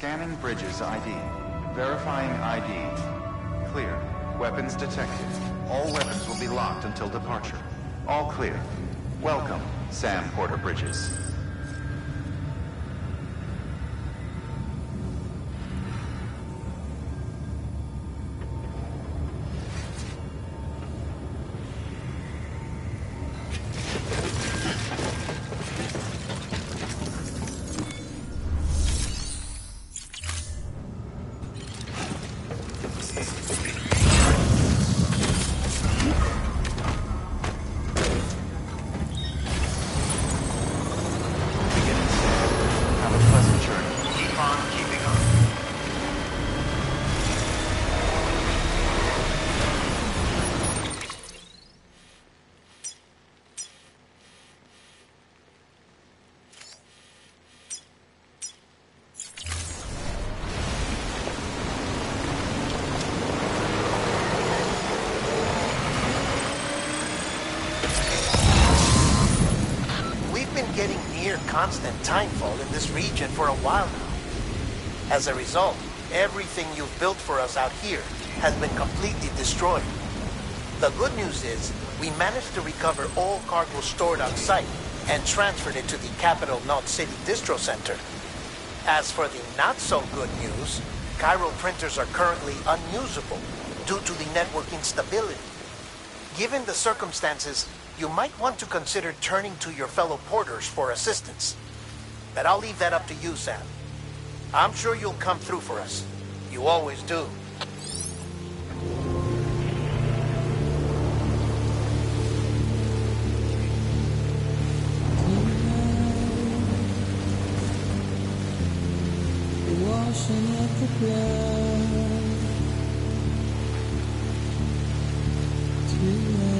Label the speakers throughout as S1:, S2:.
S1: Scanning bridges ID. Verifying ID. Clear. Weapons detected. All weapons will be locked until departure. All clear. Welcome, Sam Porter Bridges.
S2: Getting near constant timefall in this region for a while now. As a result, everything you've built for us out here has been completely destroyed. The good news is, we managed to recover all cargo stored on site and transferred it to the Capital Knot City Distro Center. As for the not-so-good news, chiral printers are currently unusable due to the network instability. Given the circumstances, you might want to consider turning to your fellow porters for assistance. But I'll leave that up to you, Sam. I'm sure you'll come through for us. You always do.
S3: Washing up the blood tonight.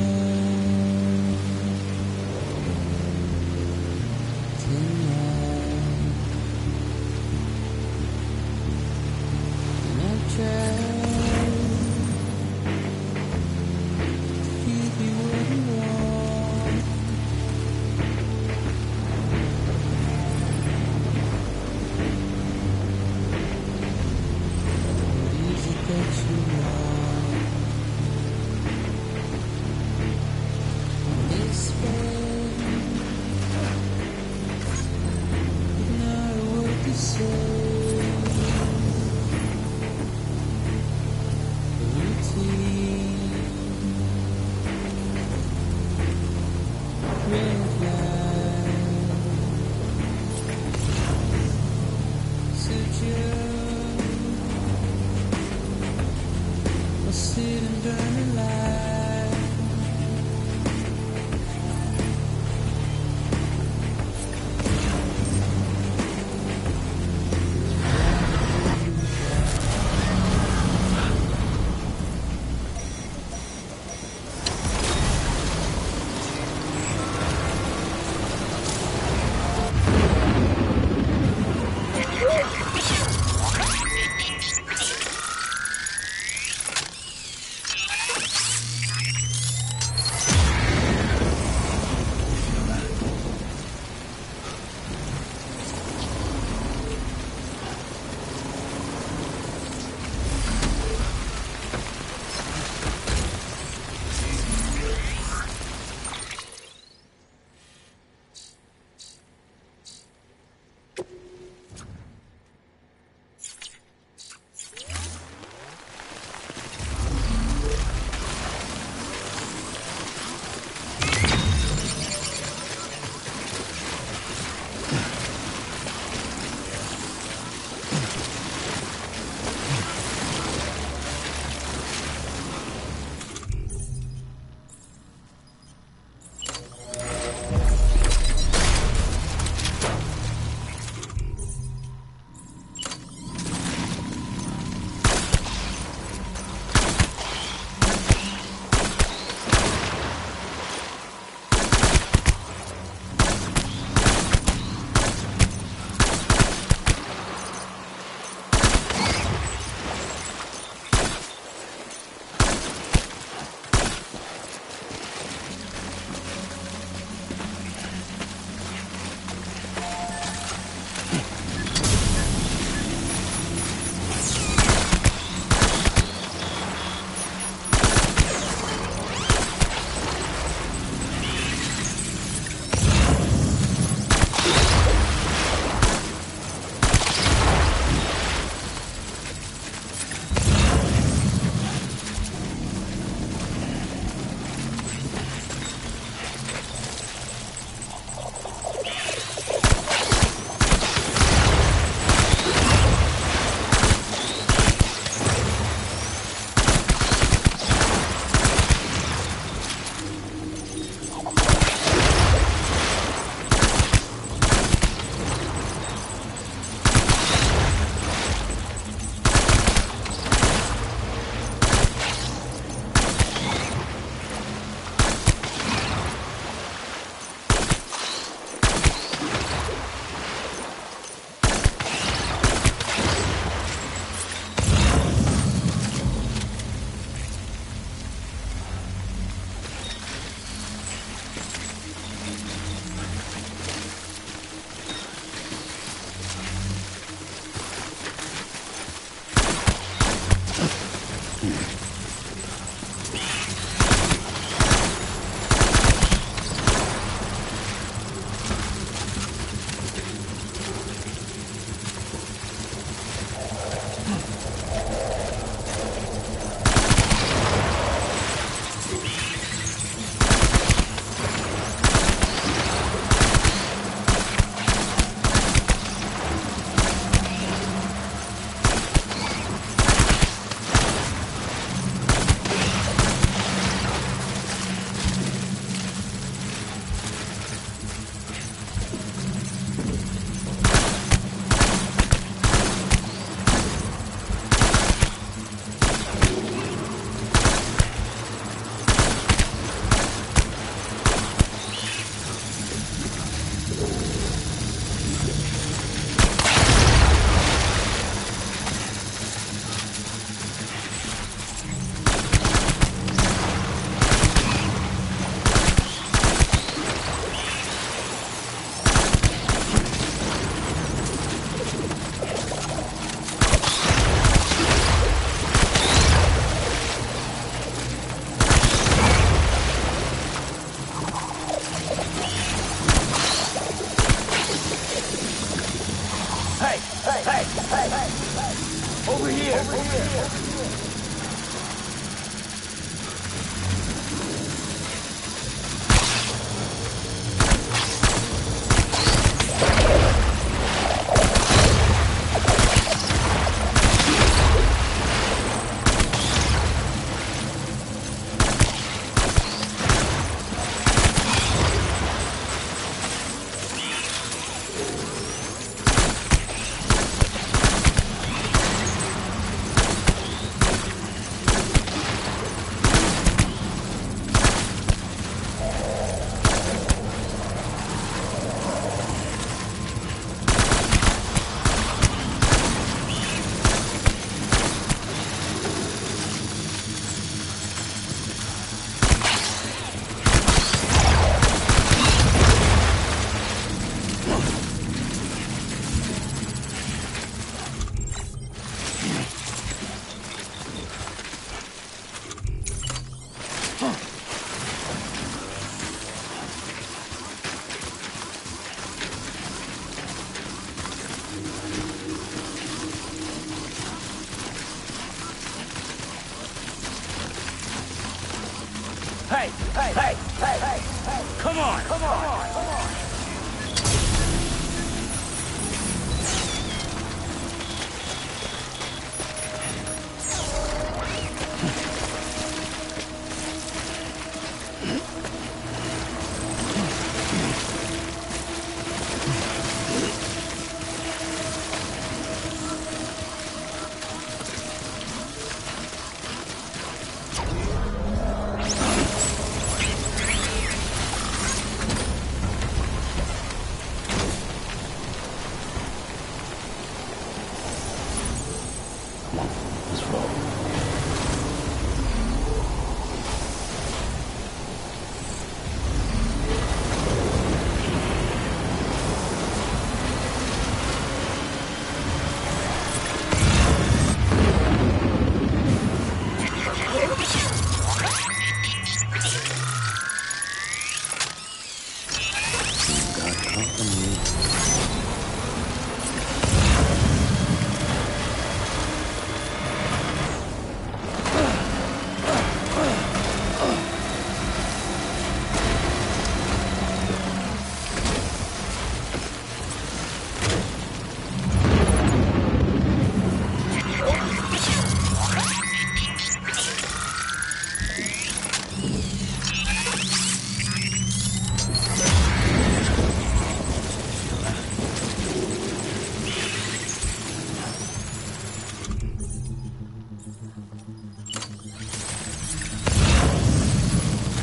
S4: Come on! Come on!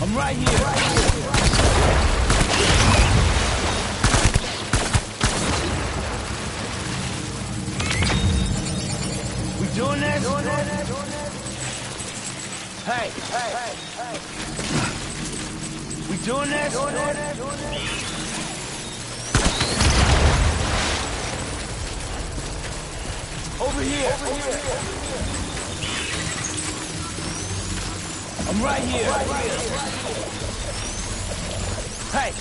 S4: I'm right here. We doing this? Hey. We doing this? Over here. I'm right here. Hey.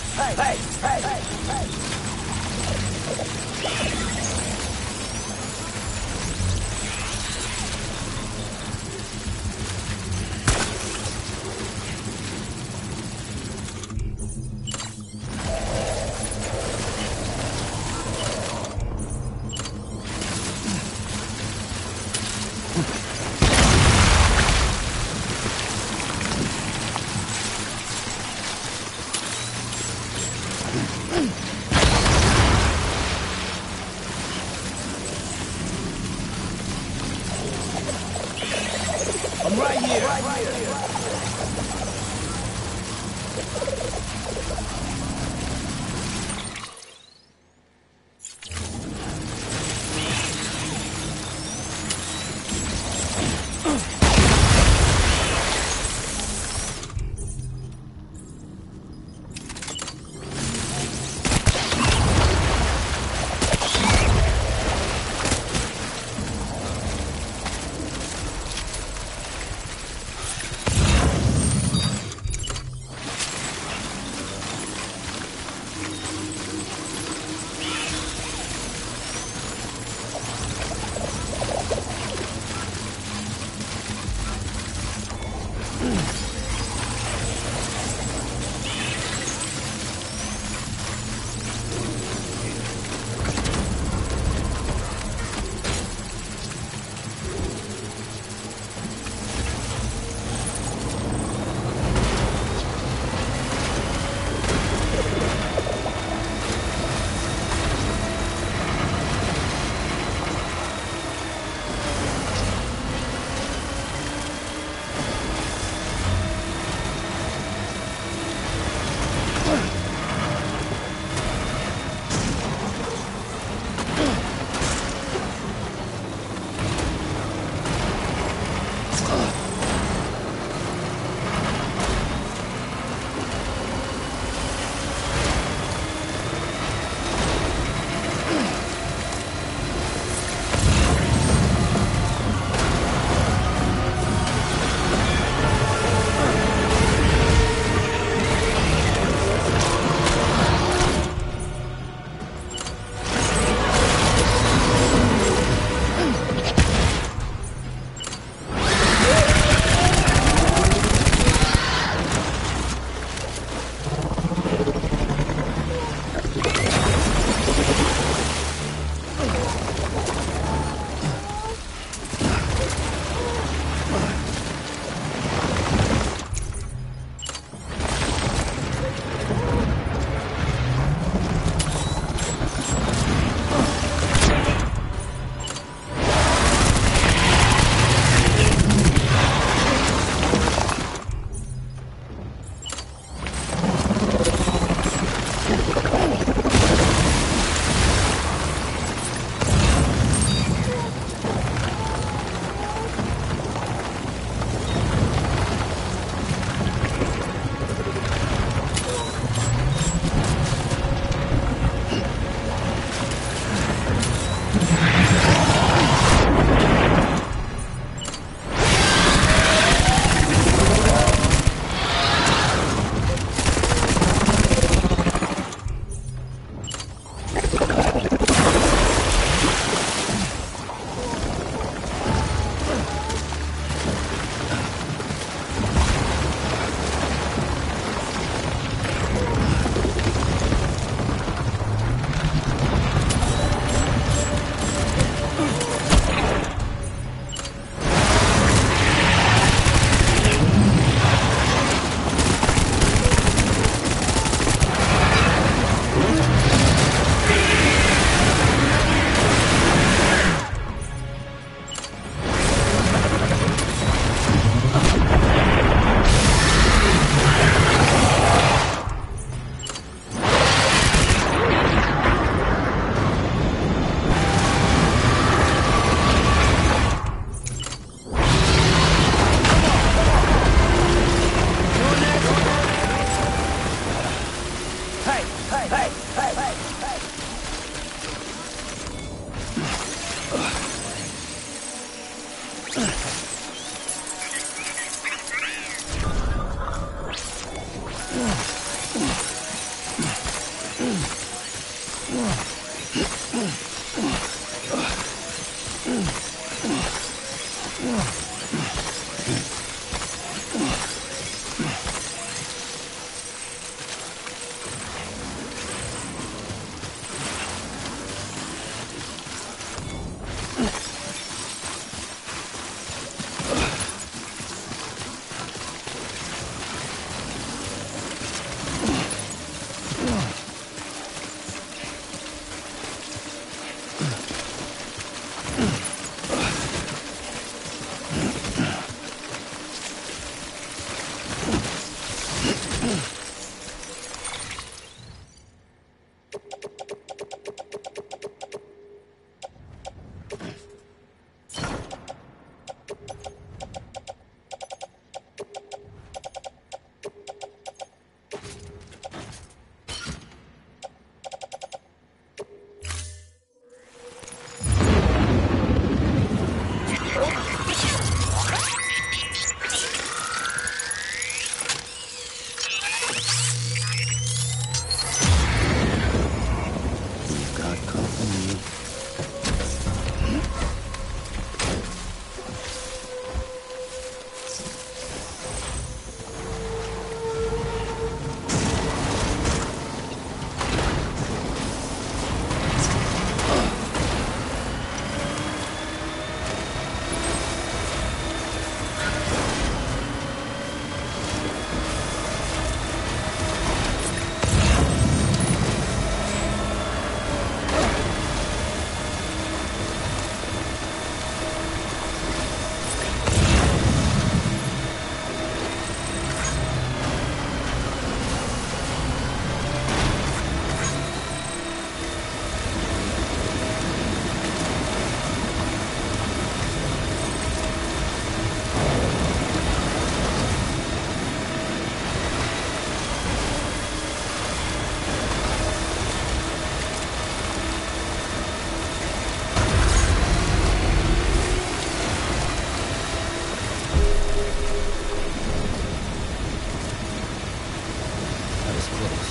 S3: place.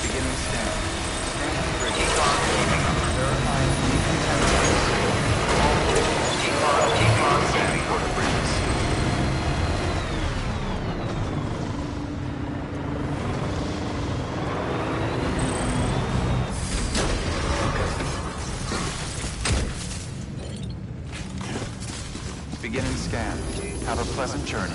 S1: Beginning scan. Scanning for keep on keeping up. Verifying decontamination. Keep on scanning for the bridges. Beginning scan. Have a pleasant journey.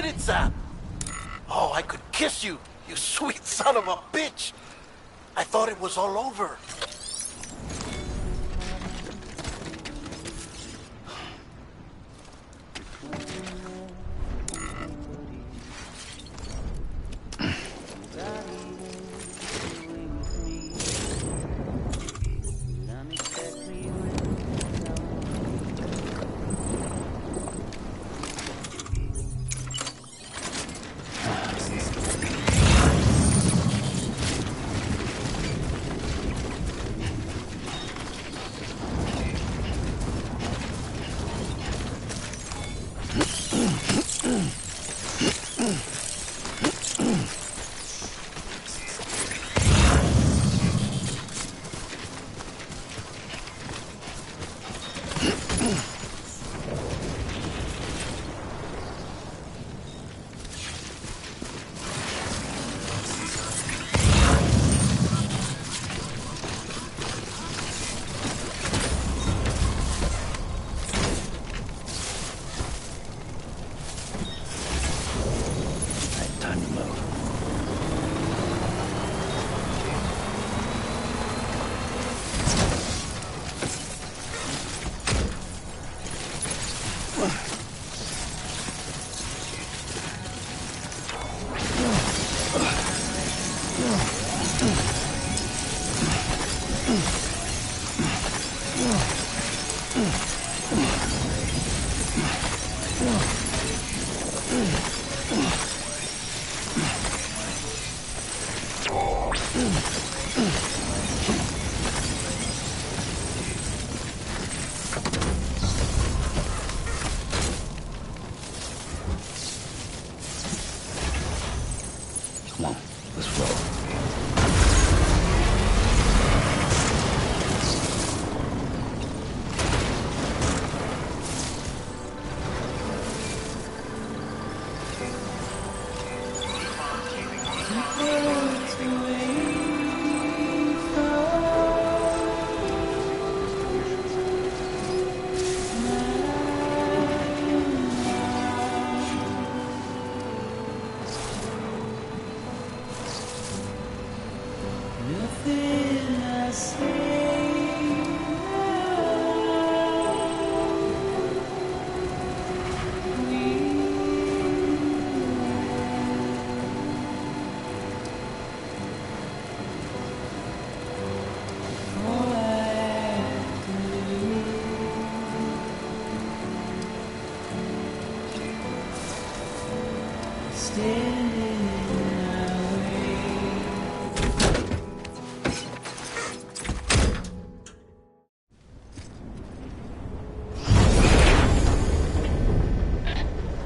S2: did it, Sam! Oh, I could kiss you, you sweet son of a bitch! I thought it was all over.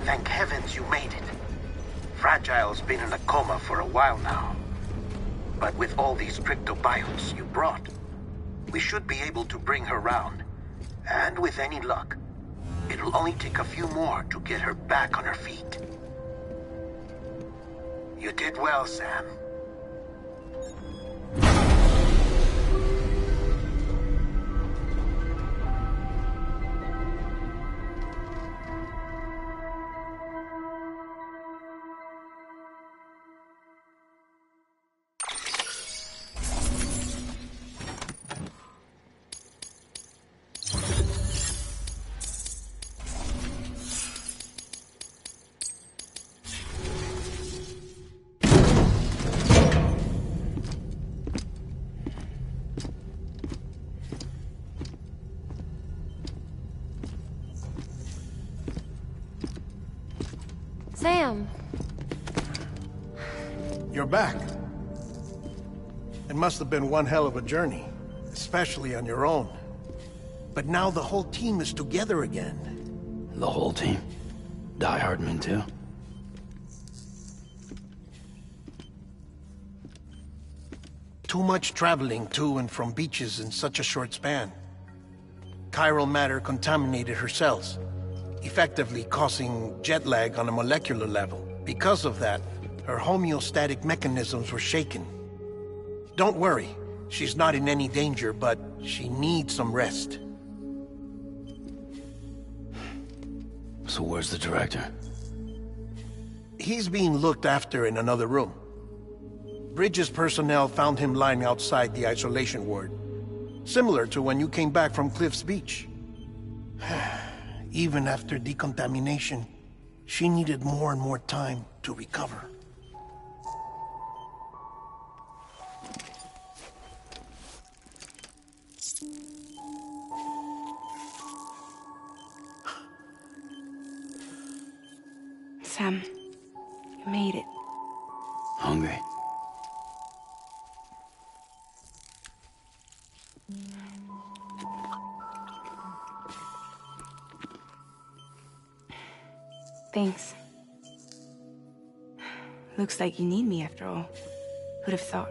S2: Thank heavens you made it. Fragile's been in a coma for a while now. But with all these cryptobiotes you brought, we should be able to bring her round. And with any luck, it'll only take a few more to get her back on her feet. You did well, Sam.
S5: Sam.
S6: You're back. It must have been one hell of a journey, especially on your own. But now the whole team is together again.
S7: The whole team? Die Hardman too?
S6: Too much traveling to and from beaches in such a short span. Chiral matter contaminated her cells, effectively causing jet lag on a molecular level. Because of that, her homeostatic mechanisms were shaken. Don't worry, she's not in any danger, but she needs some rest.
S7: So where's the director?
S6: He's being looked after in another room. Bridges personnel found him lying outside the isolation ward, similar to when you came back from Cliff's Beach. Even after decontamination, she needed more and more time to recover.
S5: Sam, you made it.
S7: Hungry?
S5: Thanks. Looks like you need me after all. Who'd have thought?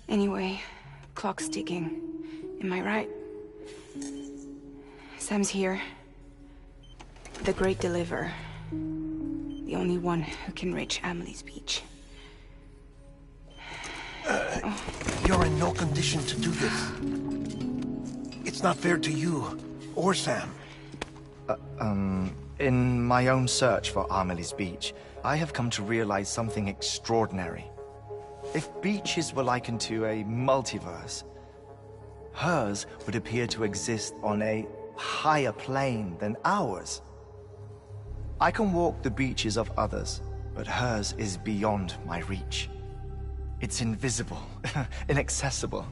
S5: Anyway, clock's ticking. Am I right? Sam's here. The Great Deliverer. The only one who can reach Amelie's Beach.
S6: You're in no condition to do this. It's not fair to you, or Sam.
S8: In my own search for Amelie's Beach, I have come to realize something extraordinary. If beaches were likened to a multiverse, hers would appear to exist on a higher plane than ours. I can walk the beaches of others, but hers is beyond my reach. It's invisible, inaccessible,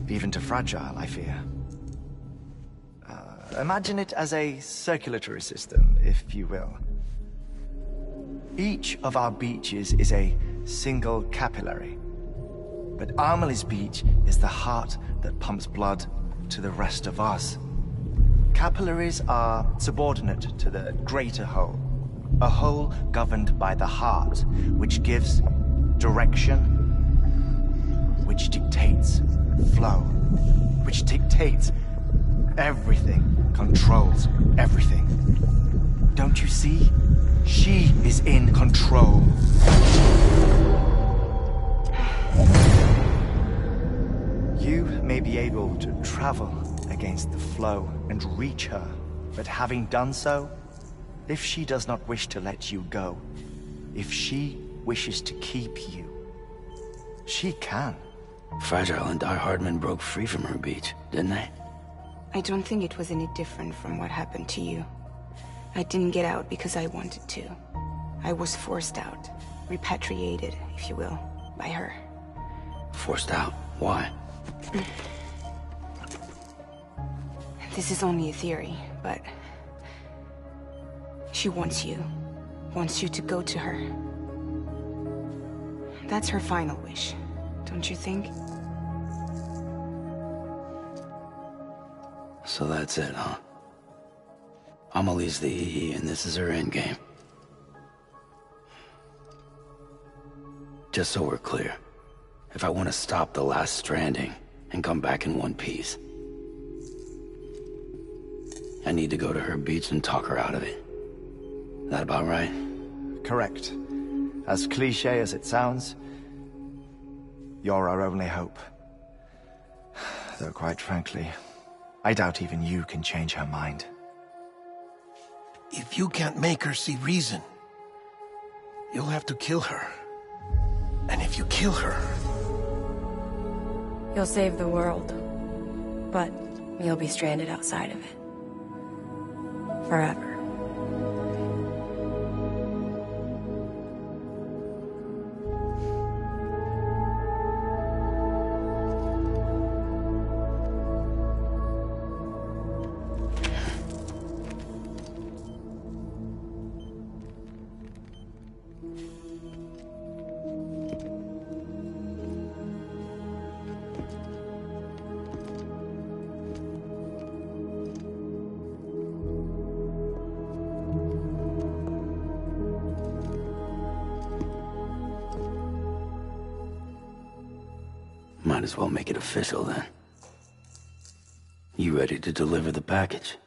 S8: even to fragile, I fear. Imagine it as a circulatory system, if you will. Each of our beaches is a single capillary. But Amelie's Beach is the heart that pumps blood to the rest of us. Capillaries are subordinate to the greater whole. A whole governed by the heart, which gives direction, which dictates flow, which dictates everything, controls everything. Don't you see? She is in control. You may be able to travel against the flow and reach her, but having done so, if she does not wish to let you go, if she wishes to keep you, she can.
S7: Fragile and Die Hardman broke free from her beach, didn't they?
S5: I don't think it was any different from what happened to you. I didn't get out because I wanted to. I was forced out. Repatriated, if you will, by her.
S7: Forced out? Why?
S5: This is only a theory, but... she wants you. Wants you to go to her. That's her final wish, don't you think?
S7: So that's it, huh? Amelie's the EE, and this is her endgame. Just so we're clear, if I want to stop the last stranding and come back in one piece, I need to go to her beach and talk her out of it. That about right?
S8: Correct. As cliché as it sounds, you're our only hope. Though quite frankly, I doubt even you can change her mind.
S6: If you can't make her see reason, you'll have to kill her. And if you kill her...
S9: You'll save the world, but you'll be stranded outside of it. Forever.
S7: Might as well make it official then. You ready to deliver the package?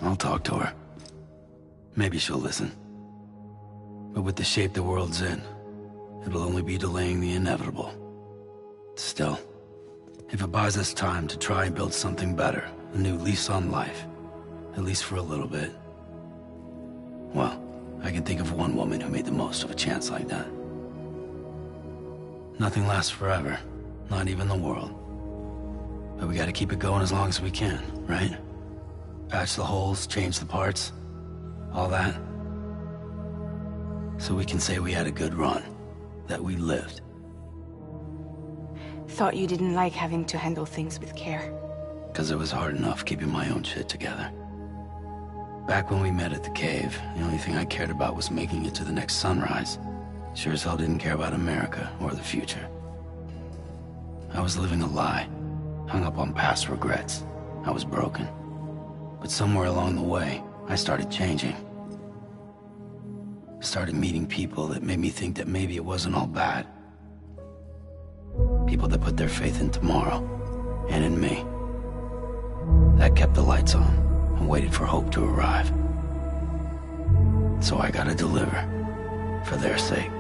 S7: I'll talk to her. Maybe she'll listen. But with the shape the world's in, it'll only be delaying the inevitable. Still, if it buys us time to try and build something better, a new lease on life, at least for a little bit, well, I can think of one woman who made the most of a chance like that. Nothing lasts forever, not even the world. But we gotta keep it going as long as we can, right? Patch the holes, change the parts, all that. So we can say we had a good run, that we lived.
S5: Thought you didn't like having to handle things with care.
S7: 'Cause it was hard enough keeping my own shit together. Back when we met at the cave, the only thing I cared about was making it to the next sunrise. Sure as hell didn't care about America or the future. I was living a lie, hung up on past regrets. I was broken. But somewhere along the way, I started changing. Started meeting people that made me think that maybe it wasn't all bad. People that put their faith in tomorrow, and in me. That kept the lights on, and waited for hope to arrive. So I gotta deliver, for their sake.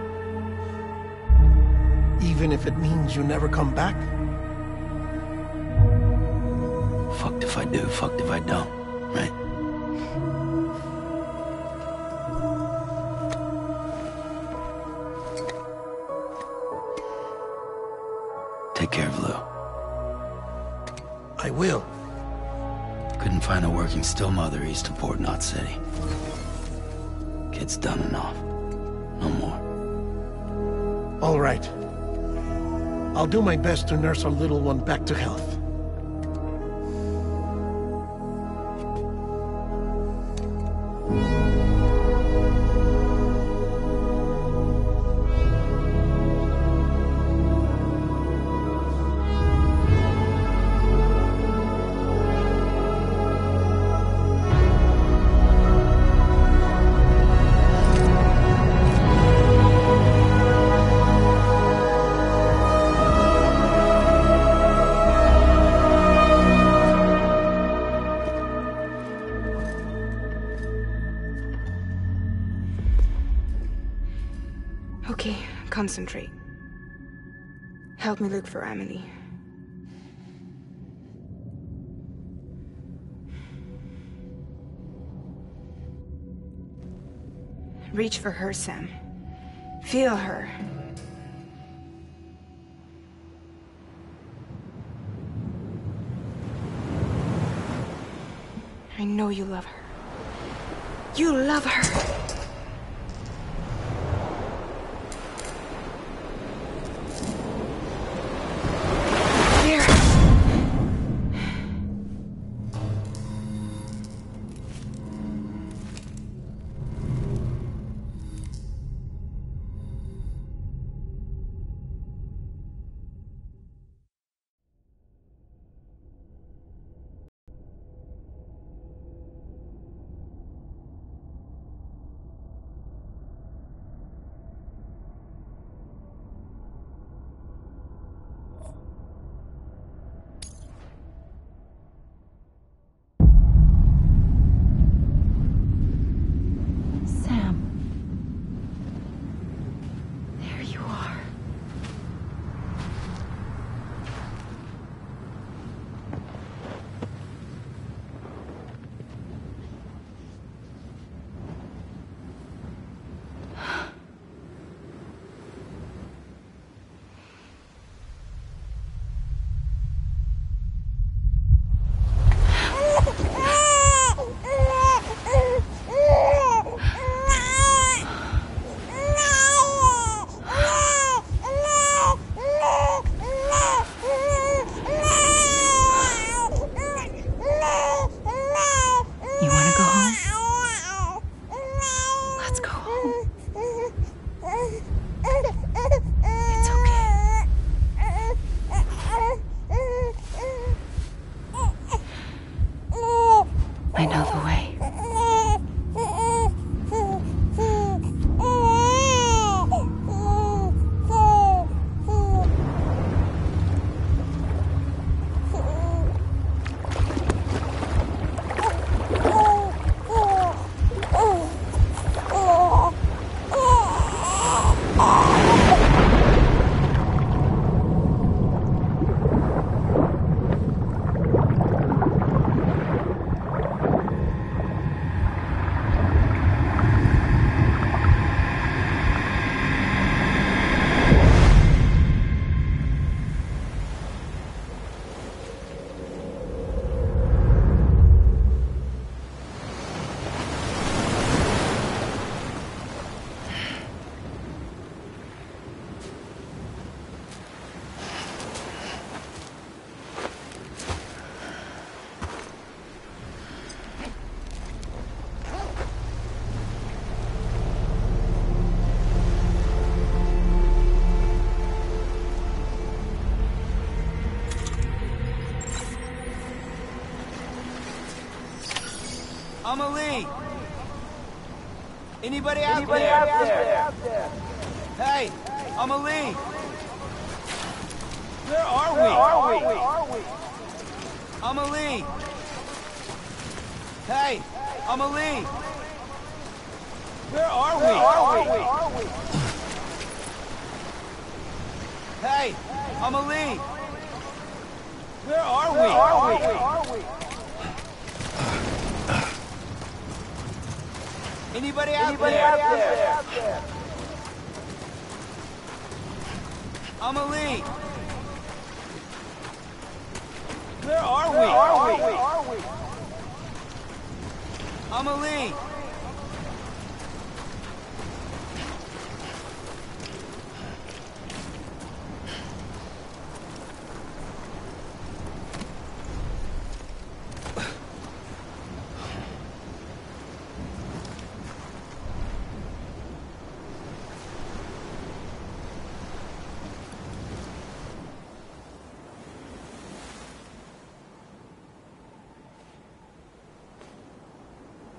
S6: Even if it means you never come back?
S7: Fucked if I do, fucked if I don't, right? Take care of Lou.
S6: I will.
S7: Couldn't find a working still mother east of Port Knot City. Kid's done enough. No more.
S6: All right. I'll do my best to nurse our little one back to health.
S5: Okay, concentrate. Help me look for Emily. Reach for her, Sam. Feel her. I know you love her. You love her!
S4: Amelie! Anybody out there? Hey, Amelie! Where are we? Amelie! Hey, Amelie! Where are we? Hey, Amelie! Where are we? Anybody out there? Amelie! Where are we? Amelie!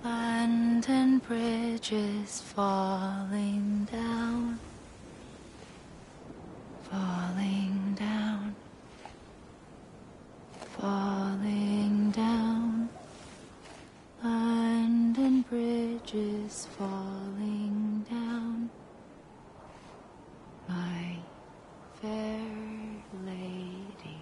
S10: London Bridge is falling down, falling down, falling down. London Bridge is falling down, my fair lady.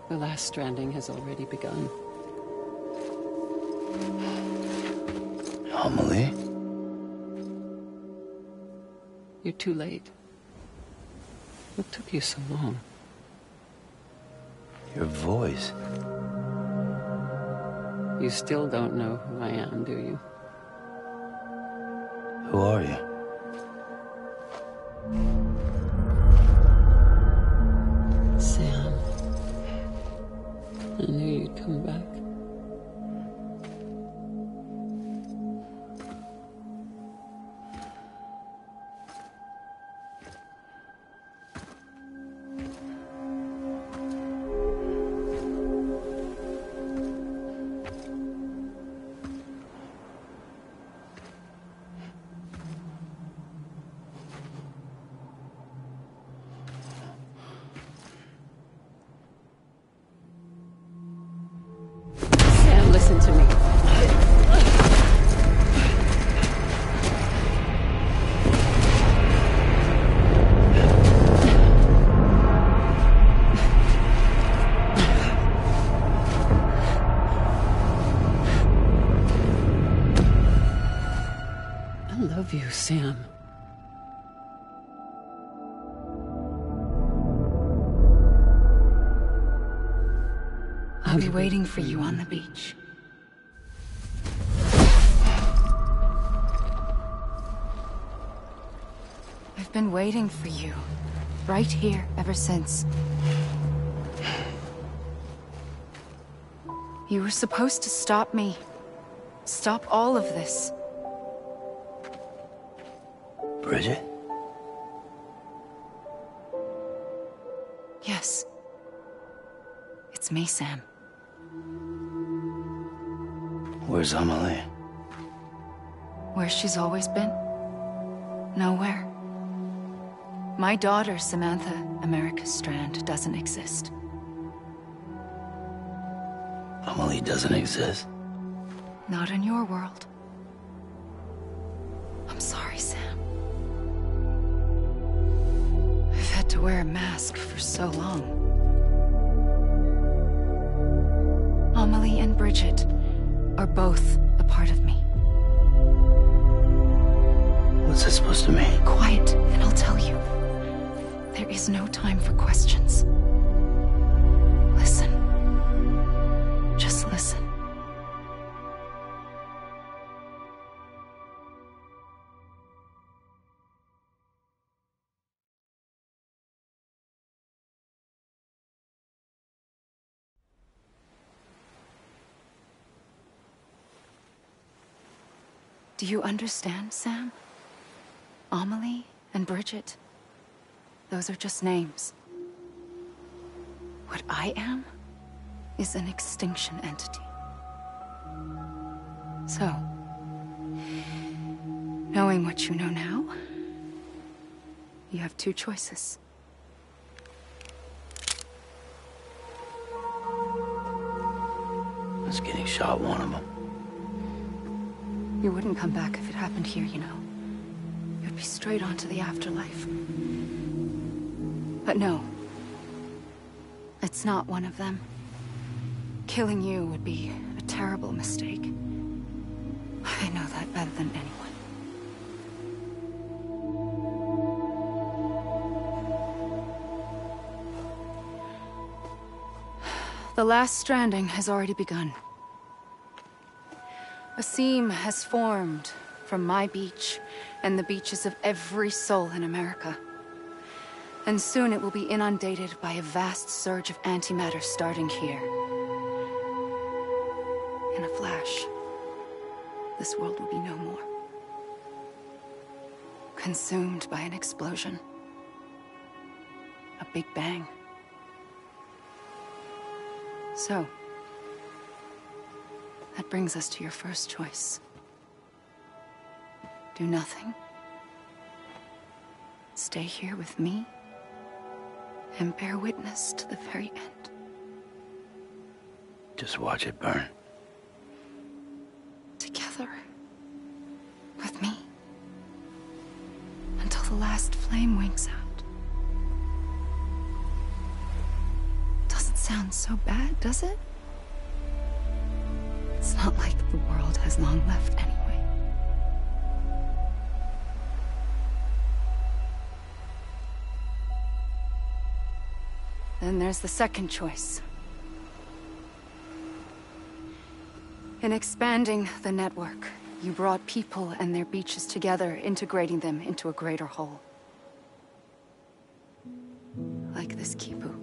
S11: The last stranding has already begun.
S7: Amelie?
S11: You're too late. What took you so long?
S7: Your voice.
S11: You still don't know who I am, do you?
S7: Who are you?
S11: Sam. I knew you'd come back. Listen to me. I love you, Sam.
S5: I'll be waiting for you on the beach. I've been waiting for you, right here, ever since. You were supposed to stop me. Stop all of this.
S7: Bridget?
S5: Yes. It's me, Sam.
S7: Where's Amelie?
S5: Where she's always been. Nowhere. My daughter, Samantha America Strand, doesn't exist.
S7: Amelie doesn't exist?
S5: Not in your world. I'm sorry, Sam. I've had to wear a mask for so long. Amelie and Bridget are both a part of me.
S7: What's that supposed to mean?
S5: Quiet, and I'll tell you. There is no time for questions. Listen. Just listen. Do you understand, Sam? Amelie and Bridget,
S10: Those are just names. What I am is an extinction entity. So, knowing what you know now, you have two choices.
S7: Was getting shot one of them.
S10: You wouldn't come back if it happened here, you know. You'd be straight on to the afterlife. But no. It's not one of them. Killing you would be a terrible mistake. I know that better than anyone. The last stranding has already begun. A seam has formed from my beach and the beaches of every soul in America. And soon it will be inundated by a vast surge of antimatter starting here. In a flash, this world will be no more. Consumed by an explosion. A big bang. So, that brings us to your first choice. Do nothing. Stay here with me and bear witness to the very end.
S7: Just watch it burn.
S10: Together. With me. Until the last flame winks out. Doesn't sound so bad, does it? It's not like the world has long left anyway. Then there's the second choice. In expanding the network, you brought people and their beaches together, integrating them into a greater whole. Like this Kipu.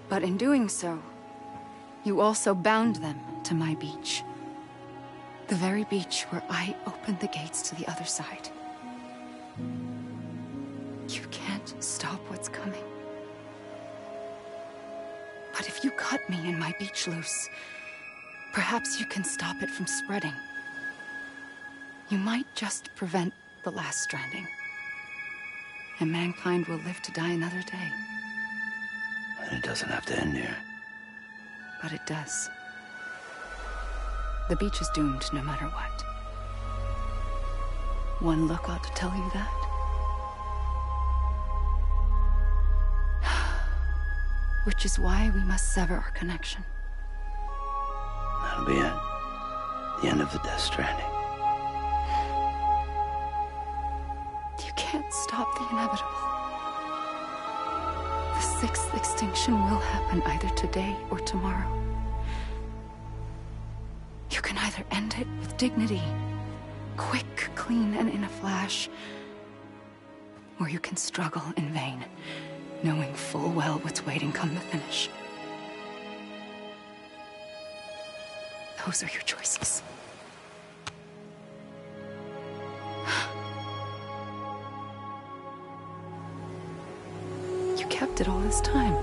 S10: But in doing so, you also bound them to my beach. The very beach where I opened the gates to the other side. You can't stop what's coming. But if you cut me and my beach loose, perhaps you can stop it from spreading. You might just prevent the last stranding. And mankind will live to die another day.
S7: And it doesn't have to end here.
S10: But it does. The beach is doomed no matter what. One look ought to tell you that. Which is why we must sever our connection.
S7: That'll be it. The end of the Death Stranding.
S10: You can't stop the inevitable. The sixth extinction will happen either today or tomorrow. You can either end it with dignity, quick, clean, and in a flash, or you can struggle in vain, knowing full well what's waiting come the finish. Those are your choices. You kept it all this time.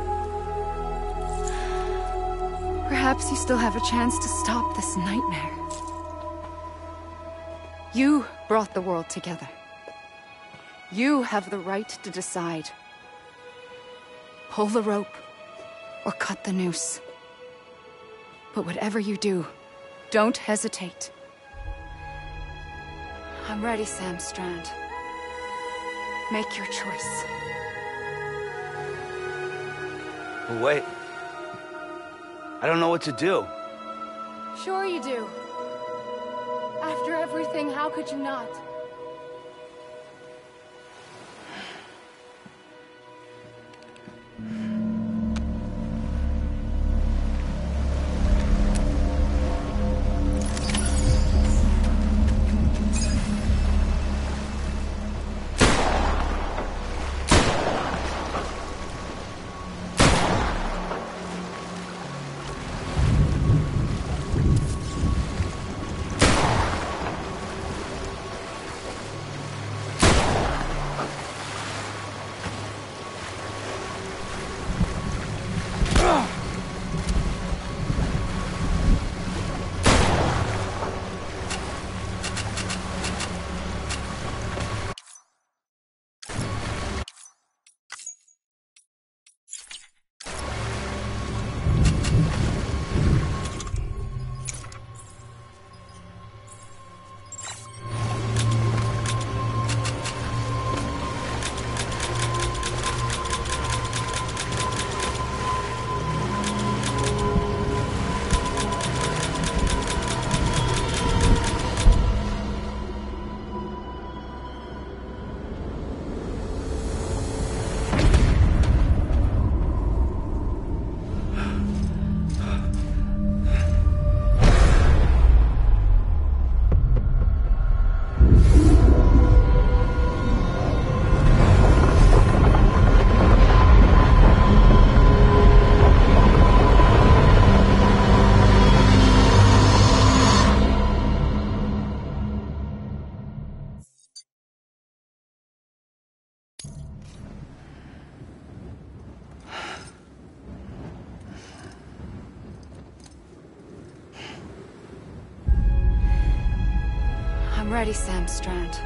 S10: Perhaps you still have a chance to stop this nightmare. You brought the world together. You have the right to decide. Pull the rope or cut the noose. But whatever you do, don't hesitate. I'm ready, Sam Strand. Make your choice.
S7: But wait. I don't know what to do.
S10: Sure you do. After everything, how could you not? ready, Sam Strand.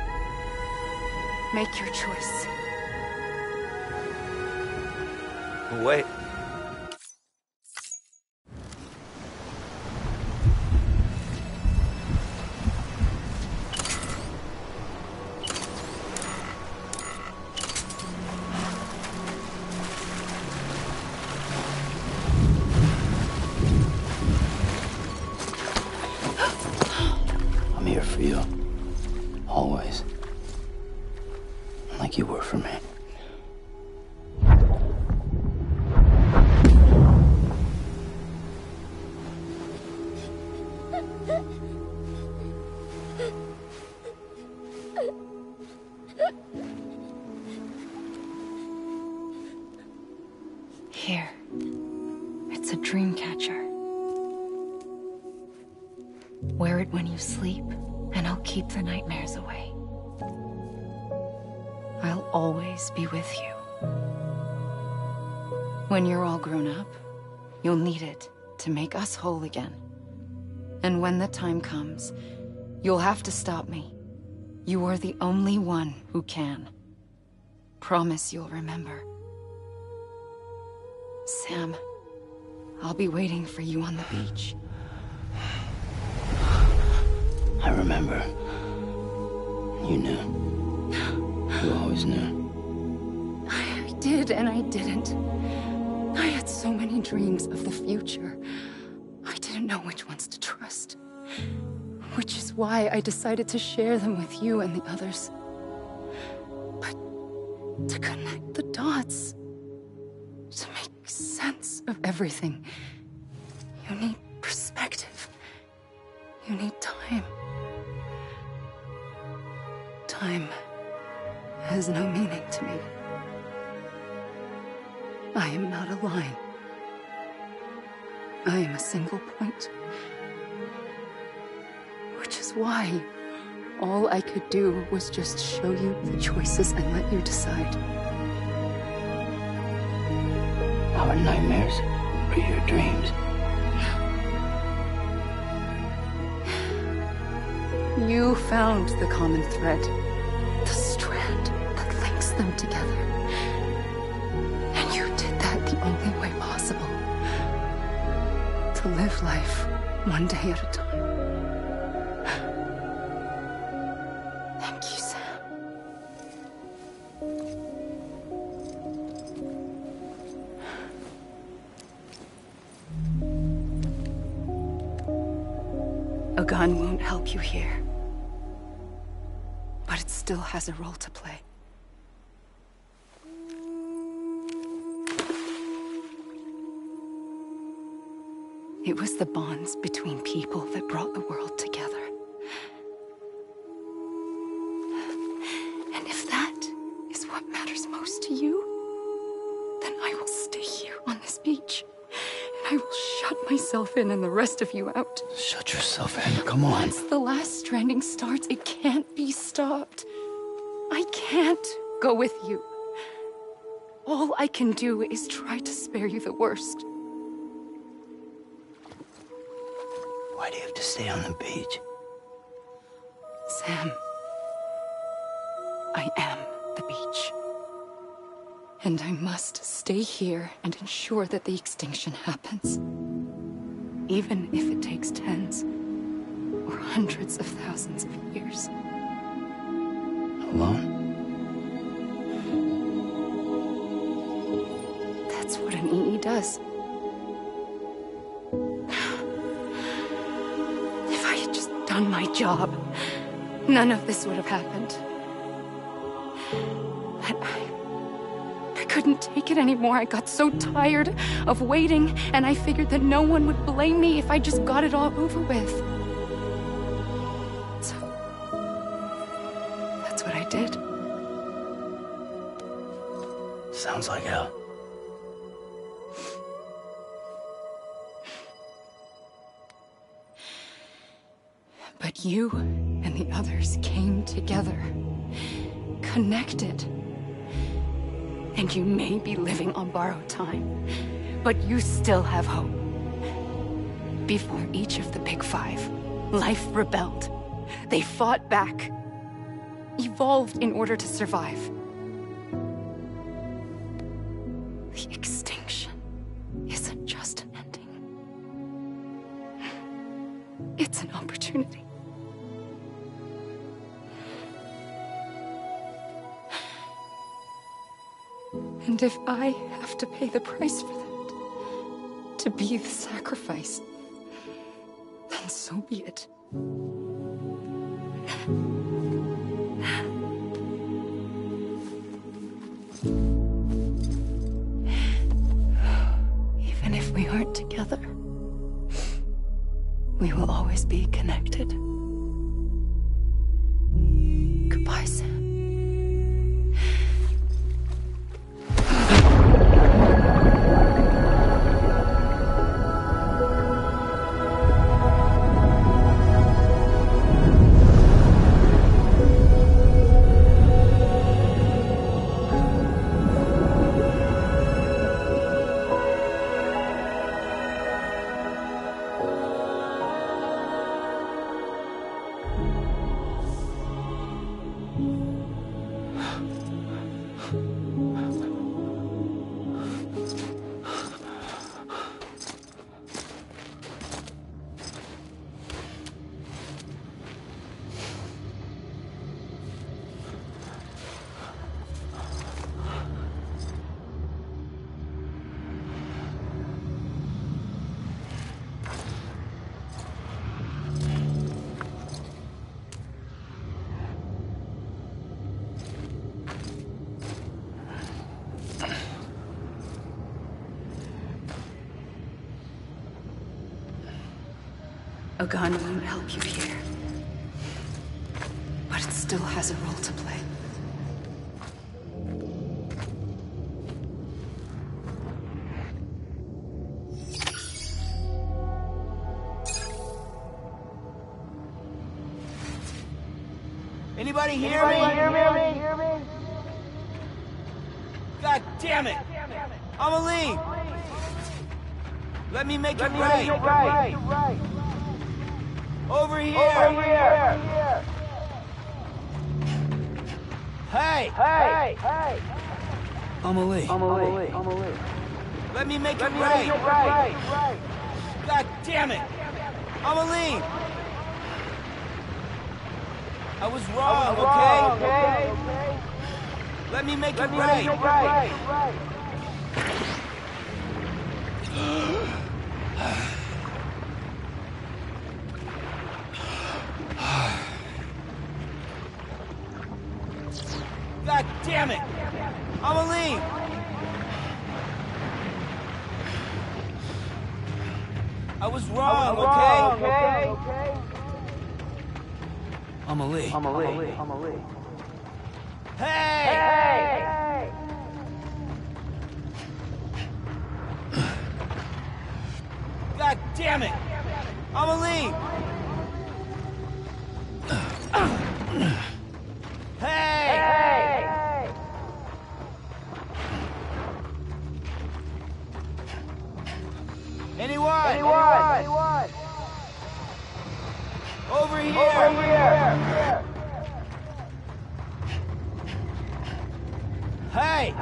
S10: Make your choice.
S8: Wait.
S7: I'm here for you. Always. Like you were for me.
S10: Here. It's a dream catcher. Wear it when you sleep, and I'll keep the nightmares away. I'll always be with you. When you're all grown up, you'll need it to make us whole again. And when the time comes, you'll have to stop me. You are the only one who can. Promise you'll remember. Sam, I'll be waiting for you on the beach.
S7: I remember. You knew. You always knew.
S10: I did and I didn't. I had so many dreams of the future. I didn't know which ones to trust. Which is why I decided to share them with you and the others. But to connect the dots, to make sense of everything, you need perspective. You need time. Time has no meaning to me. I am not a line. I am a single point. Which is why all I could do was just show you the choices and let you decide.
S7: Our nightmares are your dreams.
S10: You found the common thread, the strand that links them together. And you did that the only way possible. To live life one day at a time. Thank you, Sam. A gun won't help you here. But it still has a role to play. It was the bonds between people that brought the world together. And if that is what matters most to you, then I will stay here on this beach. And I will shut myself in and the rest of you out.
S7: Shut yourself in, come on.
S10: Once the last stranding starts, it can't be stopped. I can't go with you. All I can do is try to spare you the worst.
S7: Why do you have to stay on the beach?
S10: Sam, I am the beach. And I must stay here and ensure that the extinction happens. Even if it takes tens or hundreds of thousands of years.
S7: Alone?
S10: That's what an EE does. If I had just done my job, none of this would have happened. But I couldn't take it anymore. I got so tired of waiting, and I figured that no one would blame me if I just got it all over with. So, that's what I did.
S7: Sounds like hell.
S10: But you and the others came together, connected. And you may be living on borrowed time, but you still have hope. Before each of the Big Five, life rebelled, They fought back. Evolved in order to survive. The extinction isn't just an ending. It's an opportunity. And if I have to pay the price for that, to be the sacrifice, then so be it. Even if we aren't together, we will always be connected. Goodbye, Sam. A gun won't help you here, but it still has a role to play.
S4: Anybody hear me? God damn it! Amelie! Let me make it right! Over here! Hey!
S7: Amelie.
S4: Let me make it right! God damn it! Amelie! I was wrong, okay? Let me make it right! God damn it! Amelie! I was wrong, okay?
S7: Amelie.
S4: Hey! God damn it! Amelie! Hey! Anyone? Over here! Hey!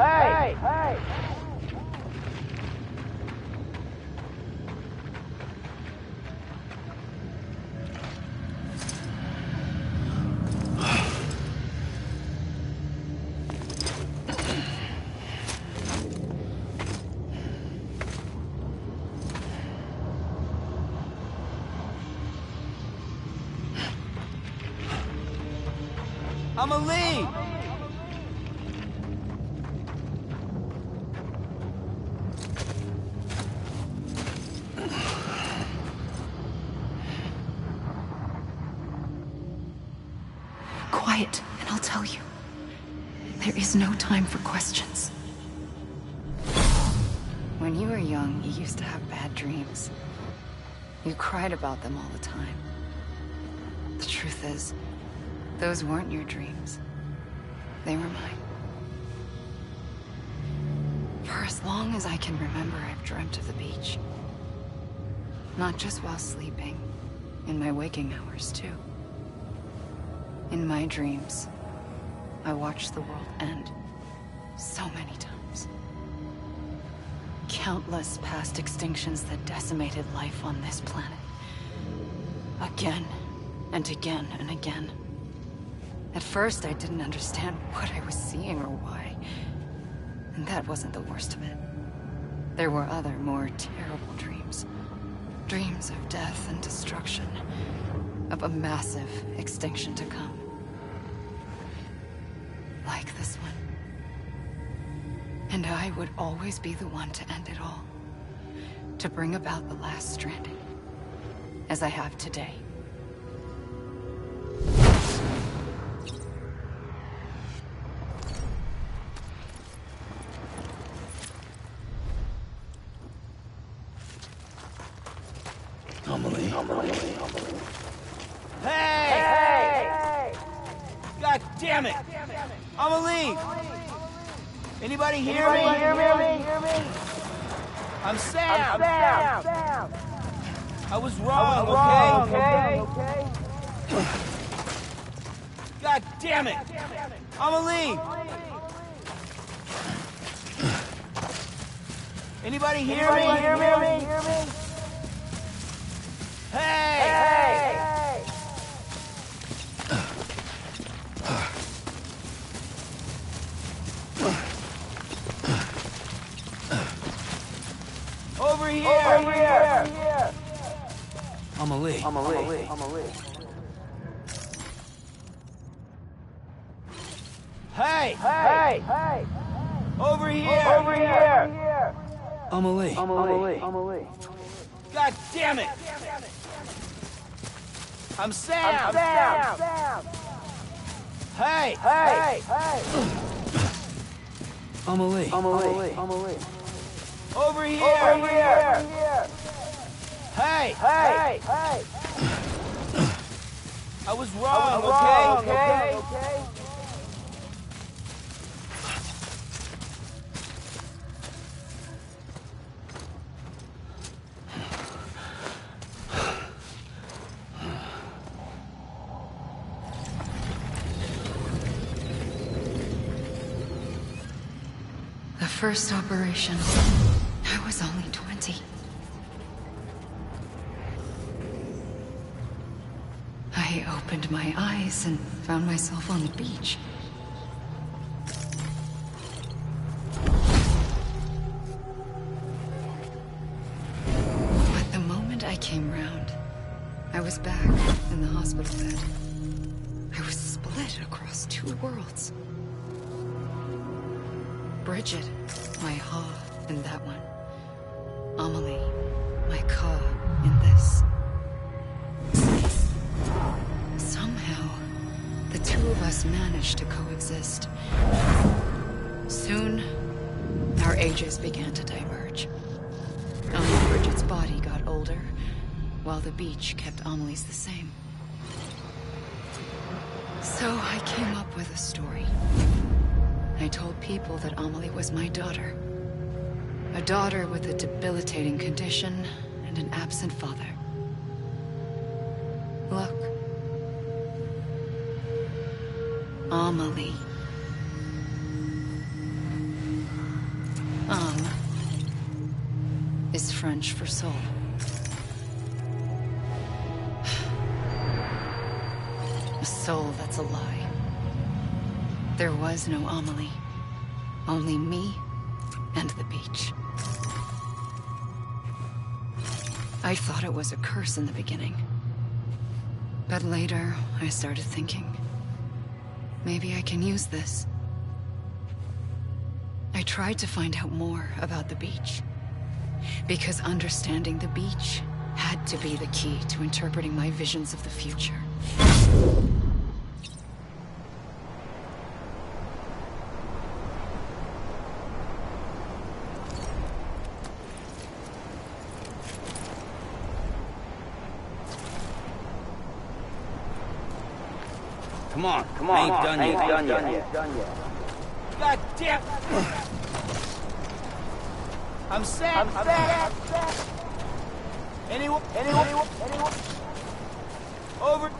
S4: Amelie!
S10: Quiet, and I'll tell you. There is no time for questions. When you were young, you used to have bad dreams. You cried about them all the time. The truth is, those weren't your dreams. They were mine. For as long as I can remember, I've dreamt of the beach. Not just while sleeping, in my waking hours, too. In my dreams, I watched the world end so many times. Countless past extinctions that decimated life on this planet. Again, and again, and again. At first, I didn't understand what I was seeing or why. And that wasn't the worst of it. There were other, more terrible dreams. Dreams of death and destruction. Of a massive extinction to come. Like this one. And I would always be the one to end it all. To bring about the last stranding. As I have today.
S4: Hey! God damn it! I'ma leave! Anybody hear me? I'm Sam! I was wrong, okay? God damn it! I'ma leave! Anybody hear me? Hey! Over here!
S7: I'ma leave.
S4: Hey! Over here!
S7: I'ma leave.
S4: God damn it! I'm Sam! Hey!
S7: I'ma leave.
S4: Over here! Hey! I was wrong, okay?
S10: The first operation, I was only 20. I opened my eyes and found myself on the beach. But the moment I came round, I was back in the hospital bed. I was split across two worlds. Bridget, my Ha in that one. Amelie, my Ka in this. Somehow, the two of us managed to coexist. Soon, our ages began to diverge. Only Bridget's body got older, while the beach kept Amelie's the same. So I came up with a story. I told people that Amelie was my daughter. A daughter with a debilitating condition and an absent father. Look. Amelie. Is French for soul. A soul that's a lie. There was no Amelie. Only me and the beach. I thought it was a curse in the beginning. But later, I started thinking, maybe I can use this. I tried to find out more about the beach. Because understanding the beach had to be the key to interpreting my visions of the future.
S4: Come on. I ain't done yet. God damn! I'm Sam. Anyone? Over.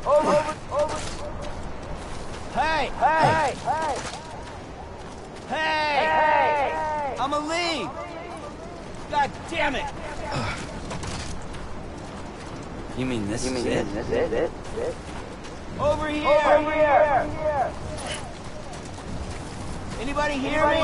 S4: Hey! Hey! Hey! Hey! I'ma leave! God damn it!
S7: You mean this is it?
S4: Over here! Over here! Anybody hear me?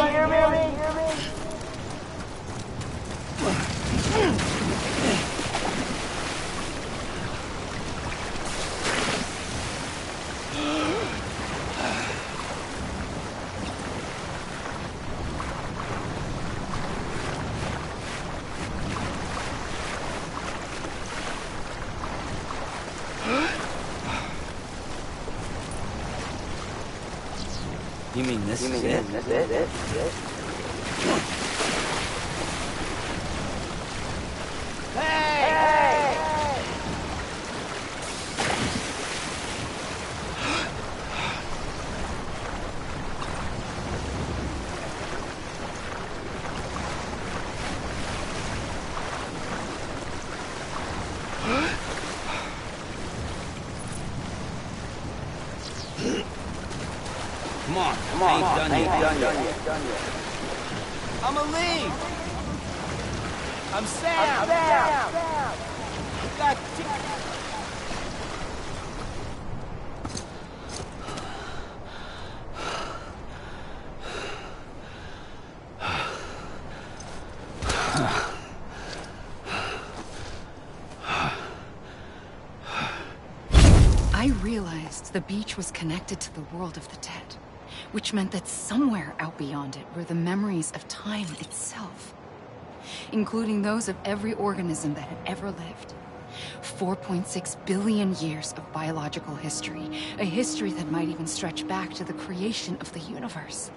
S7: You mean this is it?
S4: Hey!
S7: Come on, ain't done yet.
S4: I'ma leave! I'm Sam! God damn.
S10: I realized the beach was connected to the world of the dead, which meant that somewhere out beyond it were the memories of time itself, including those of every organism that had ever lived. 4.6 billion years of biological history, a history that might even stretch back to the creation of the universe.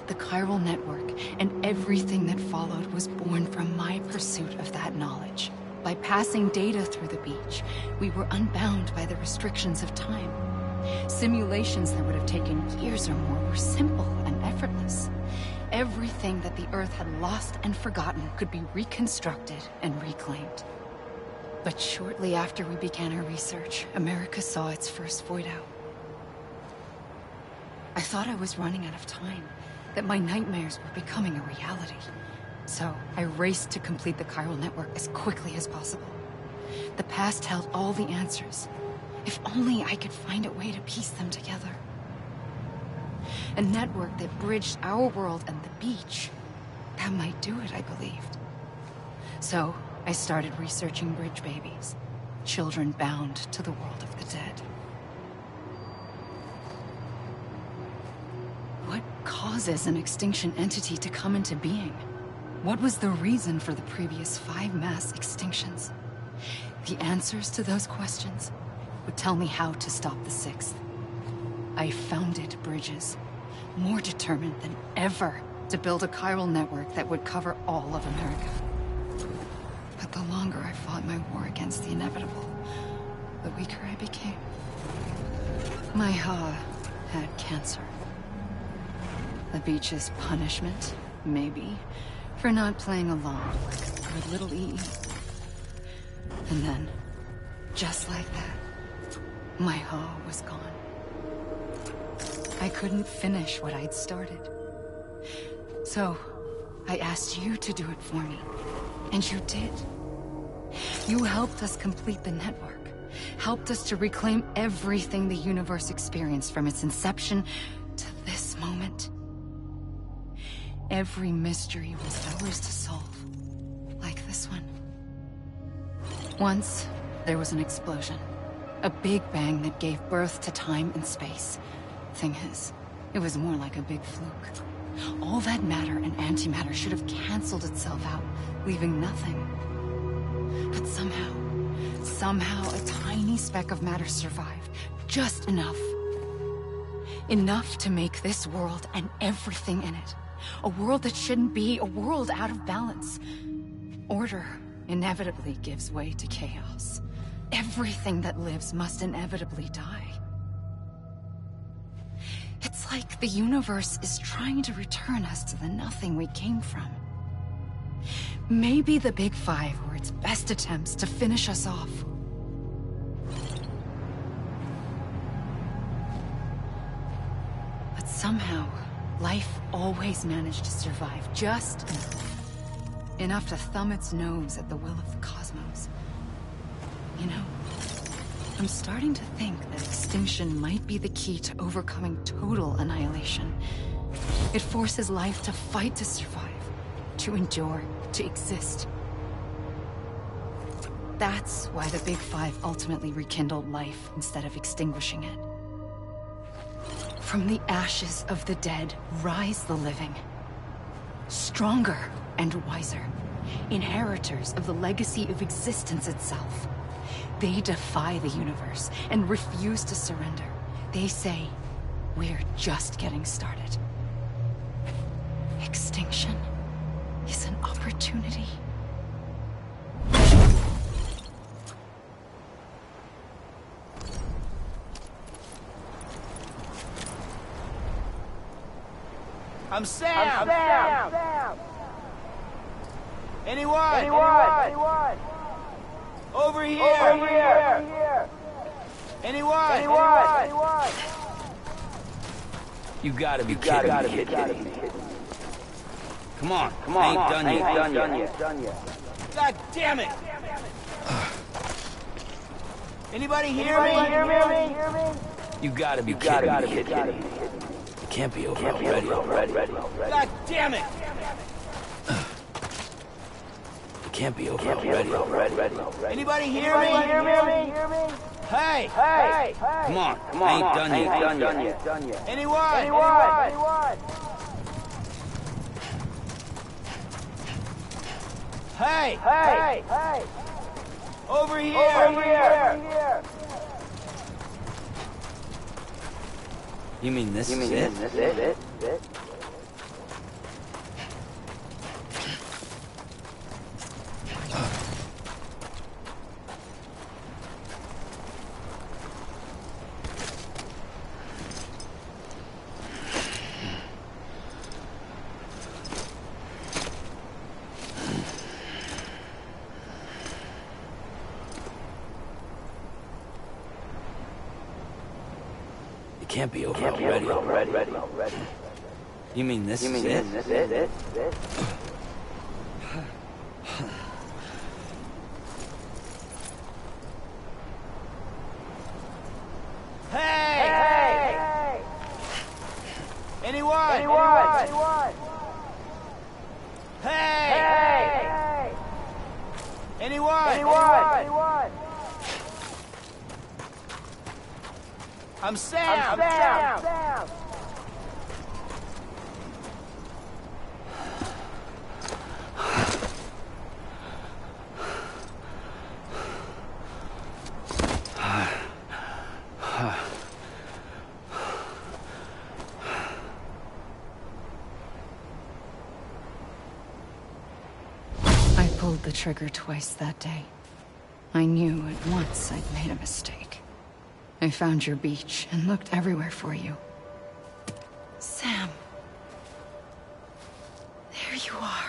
S10: The chiral network and everything that followed was born from my pursuit of that knowledge. By passing data through the beach, we were unbound by the restrictions of time. Simulations that would have taken years or more were simple and effortless. Everything that the Earth had lost and forgotten could be reconstructed and reclaimed. But shortly after we began our research, America saw its first void out. I thought I was running out of time, that my nightmares were becoming a reality. So I raced to complete the chiral network as quickly as possible. The past held all the answers. If only I could find a way to piece them together. A network that bridged our world and the beach. That might do it, I believed. So I started researching bridge babies, children bound to the world of the dead. What causes an extinction entity to come into being? What was the reason for the previous 5 mass extinctions? The answers to those questions would tell me how to stop the 6th. I founded bridges, more determined than ever to build a chiral network that would cover all of America. But the longer I fought my war against the inevitable, the weaker I became. My Ha had cancer. The beach's punishment, maybe, for not playing along with little E. And then, just like that, my Ha was gone. I couldn't finish what I'd started. So, I asked you to do it for me. And you did. You helped us complete the network. Helped us to reclaim everything the universe experienced from its inception to this moment. Every mystery was ours to solve. Like this one. Once, there was an explosion. A big bang that gave birth to time and space. Thing is, it was more like a big fluke. All that matter and antimatter should have canceled itself out, leaving nothing. But somehow a tiny speck of matter survived. Just enough. Enough to make this world and everything in it. A world that shouldn't be, a world out of balance. Order inevitably gives way to chaos. Everything that lives must inevitably die. It's like the universe is trying to return us to the nothing we came from. Maybe the Big Five were its best attempts to finish us off. Somehow, life always managed to survive just enough to thumb its nose at the will of the cosmos. You know, I'm starting to think that extinction might be the key to overcoming total annihilation. It forces life to fight to survive, to endure, to exist. That's why the Big Five ultimately rekindled life instead of extinguishing it. From the ashes of the dead rise the living. Stronger and wiser. Inheritors of the legacy of existence itself. They defy the universe and refuse to surrender. They say, we're just getting started. Extinction is an opportunity.
S4: I'm Sam! Anyone? Over here! Anyone? You gotta be kidding me. Come on, I ain't done yet. God damn it! Anybody hear me? You gotta be kidding me. It can't be over already. God damn it! It can't be over already. Anybody hear me? Hey! Come on, I ain't done yet. Anyone? Hey! Over here! You mean this is it? Can't be over already. You mean this is it? Hey! Anyone? Hey! Anyone? I'm Sam!
S10: I pulled the trigger twice that day. I knew at once I'd made a mistake. I found your beach and looked everywhere for you. Sam. There you are.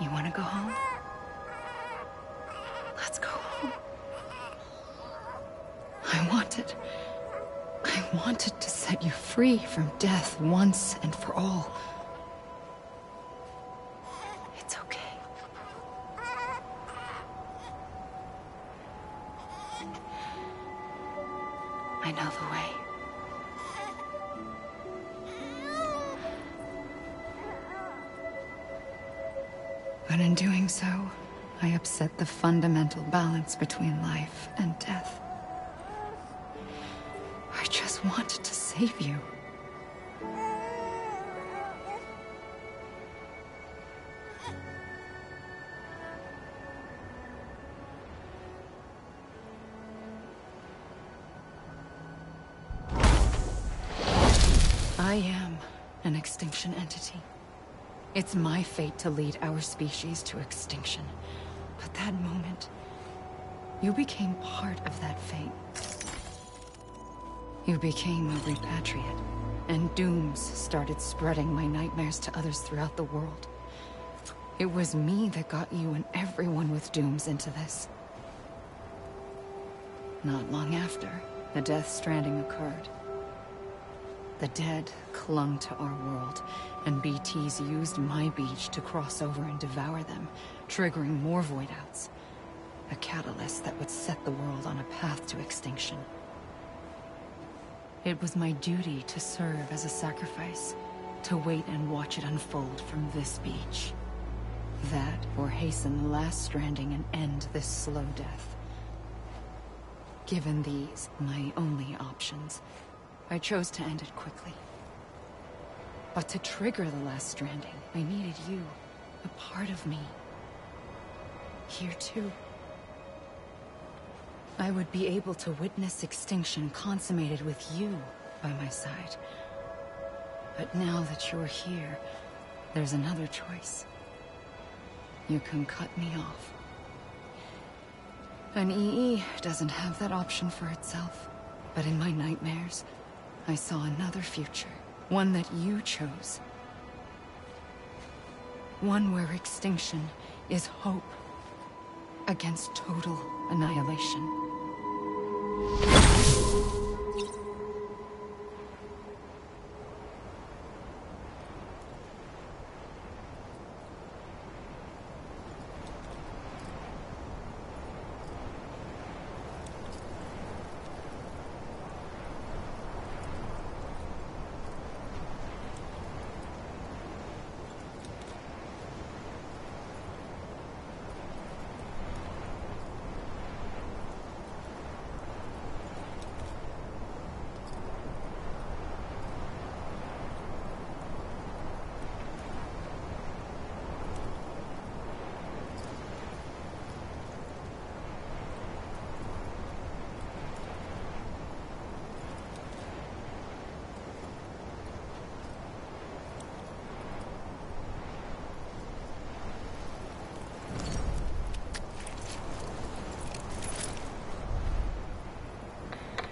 S10: You want to go home? Let's go home. I wanted to set you free from death once and for all. It's okay. I know the way. But in doing so, I upset the fundamental balance between life and death. I just wanted to save you. I am an extinction entity. It's my fate to lead our species to extinction. But that moment, you became part of that fate. You became a repatriate, and dooms started spreading my nightmares to others throughout the world. It was me that got you and everyone with dooms into this. Not long after, the Death Stranding occurred. The dead clung to our world, and BTs used my beach to cross over and devour them, triggering more void outs. A catalyst that would set the world on a path to extinction. It was my duty to serve as a sacrifice, to wait and watch it unfold from this beach. That, or hasten the last stranding and end this slow death. Given these, my only options, I chose to end it quickly. But to trigger the last stranding, I needed you, a part of me. Here too. I would be able to witness extinction consummated with you by my side. But now that you're here, there's another choice. You can cut me off. An EE doesn't have that option for itself. But in my nightmares, I saw another future. One that you chose. One where extinction is hope against total annihilation.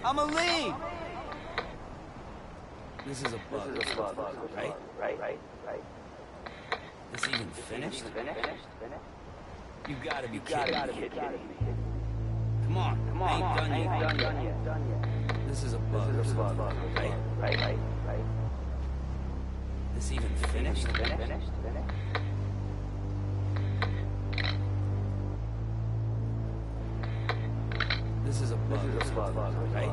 S4: I'm a lead! This is a bug, right? This even finished? You gotta be kidding me. Come on, I ain't done yet. This is a bug, right? This even finished? This is a bug, right?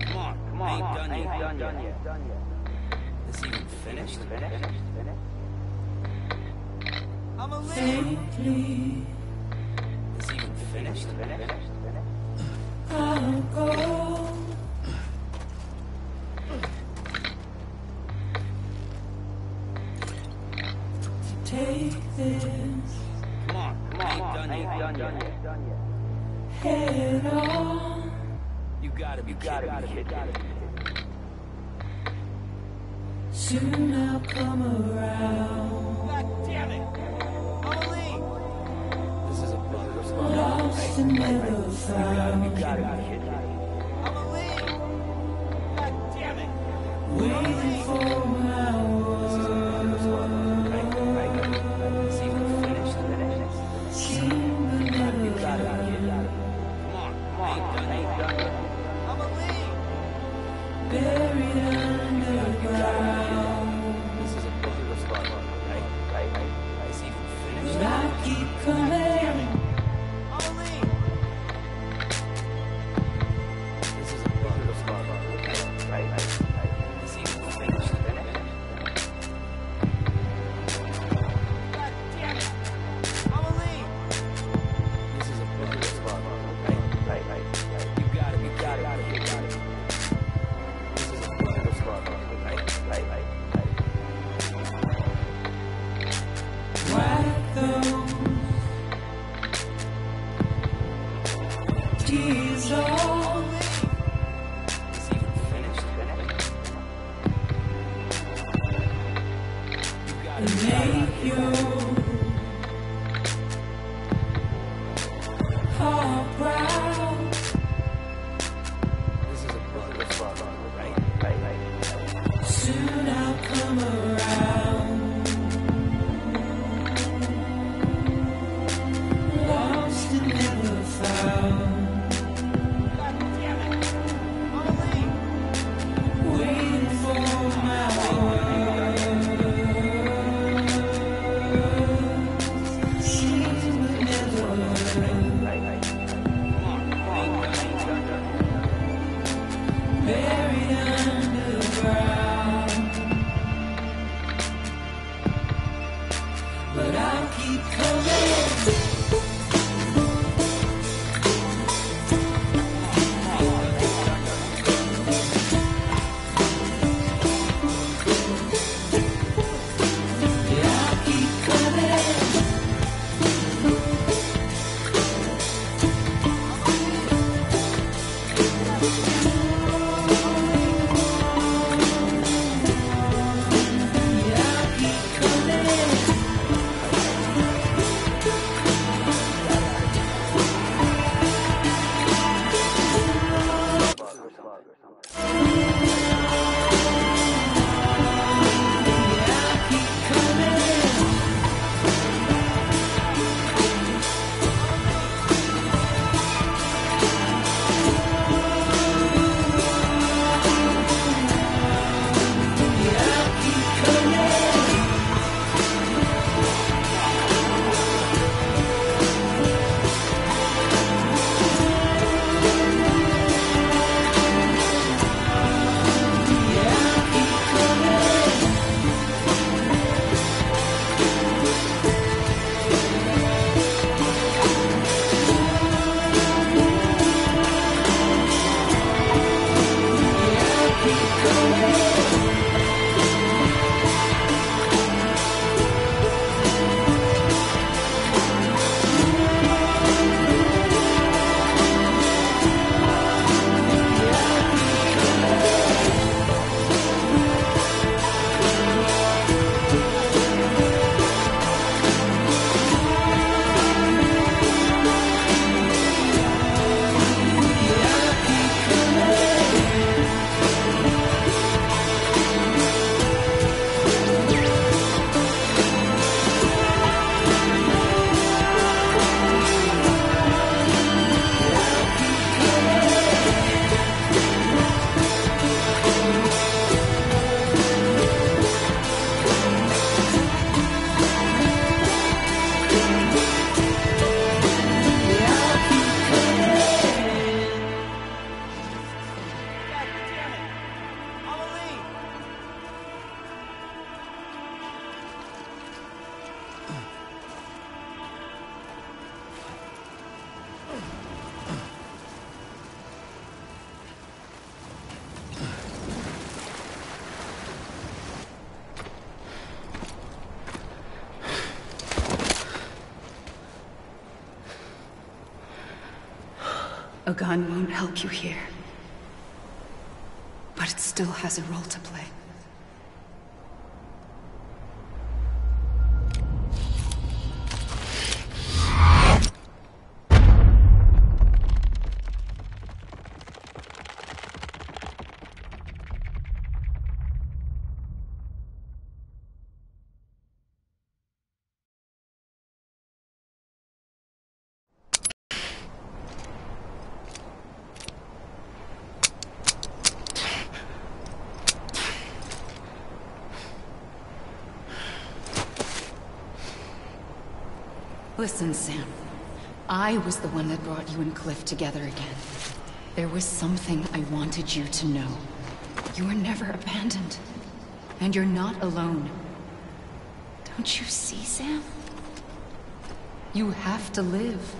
S4: Come on, I ain't done yet. This even finished? I'm a lead. This even finished?
S3: I'll go. Take this.
S4: Come on, I ain't done yet.
S3: Head on.
S4: You gotta be kidding me.
S3: Soon I'll come around.
S4: God damn it! I'm a lead. This is a bug.
S3: Lost and never found.
S4: You gotta be kidding me. I'm a lead. God damn it!
S3: Waiting for my word.
S4: This even finished?
S3: Seem to never found.
S4: I'm a lead.
S3: Buried underground.
S4: This is a bug.
S3: and make your heart proud.
S4: This is a bug, right?
S3: Soon I'll come around. Lost and never found. Waiting for my word. Seems but never heard. Buried underground. But I'll keep coming.
S10: A gun won't help you here. But it still has a role to play. Listen, Sam. I was the one that brought you and Cliff together again. There was something I wanted you to know. You were never abandoned. And you're not alone. Don't you see, Sam? You have to live.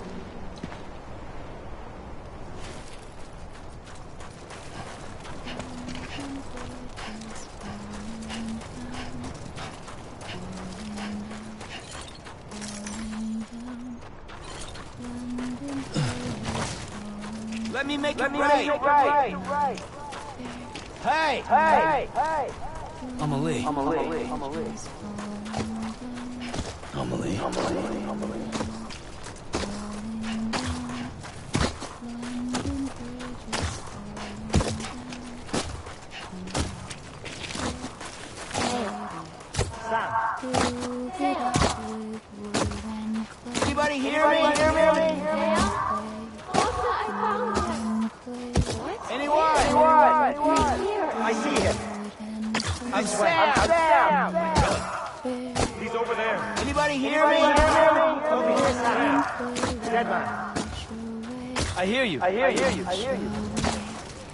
S4: Let me make it right. Hey!
S7: I'm a Lee. Amelie.
S2: Anybody hear me? Anyone? I see him. I'm Sam.
S12: He's over there.
S2: Anybody hear me? Over here, Sam. Deadman.
S4: I hear you.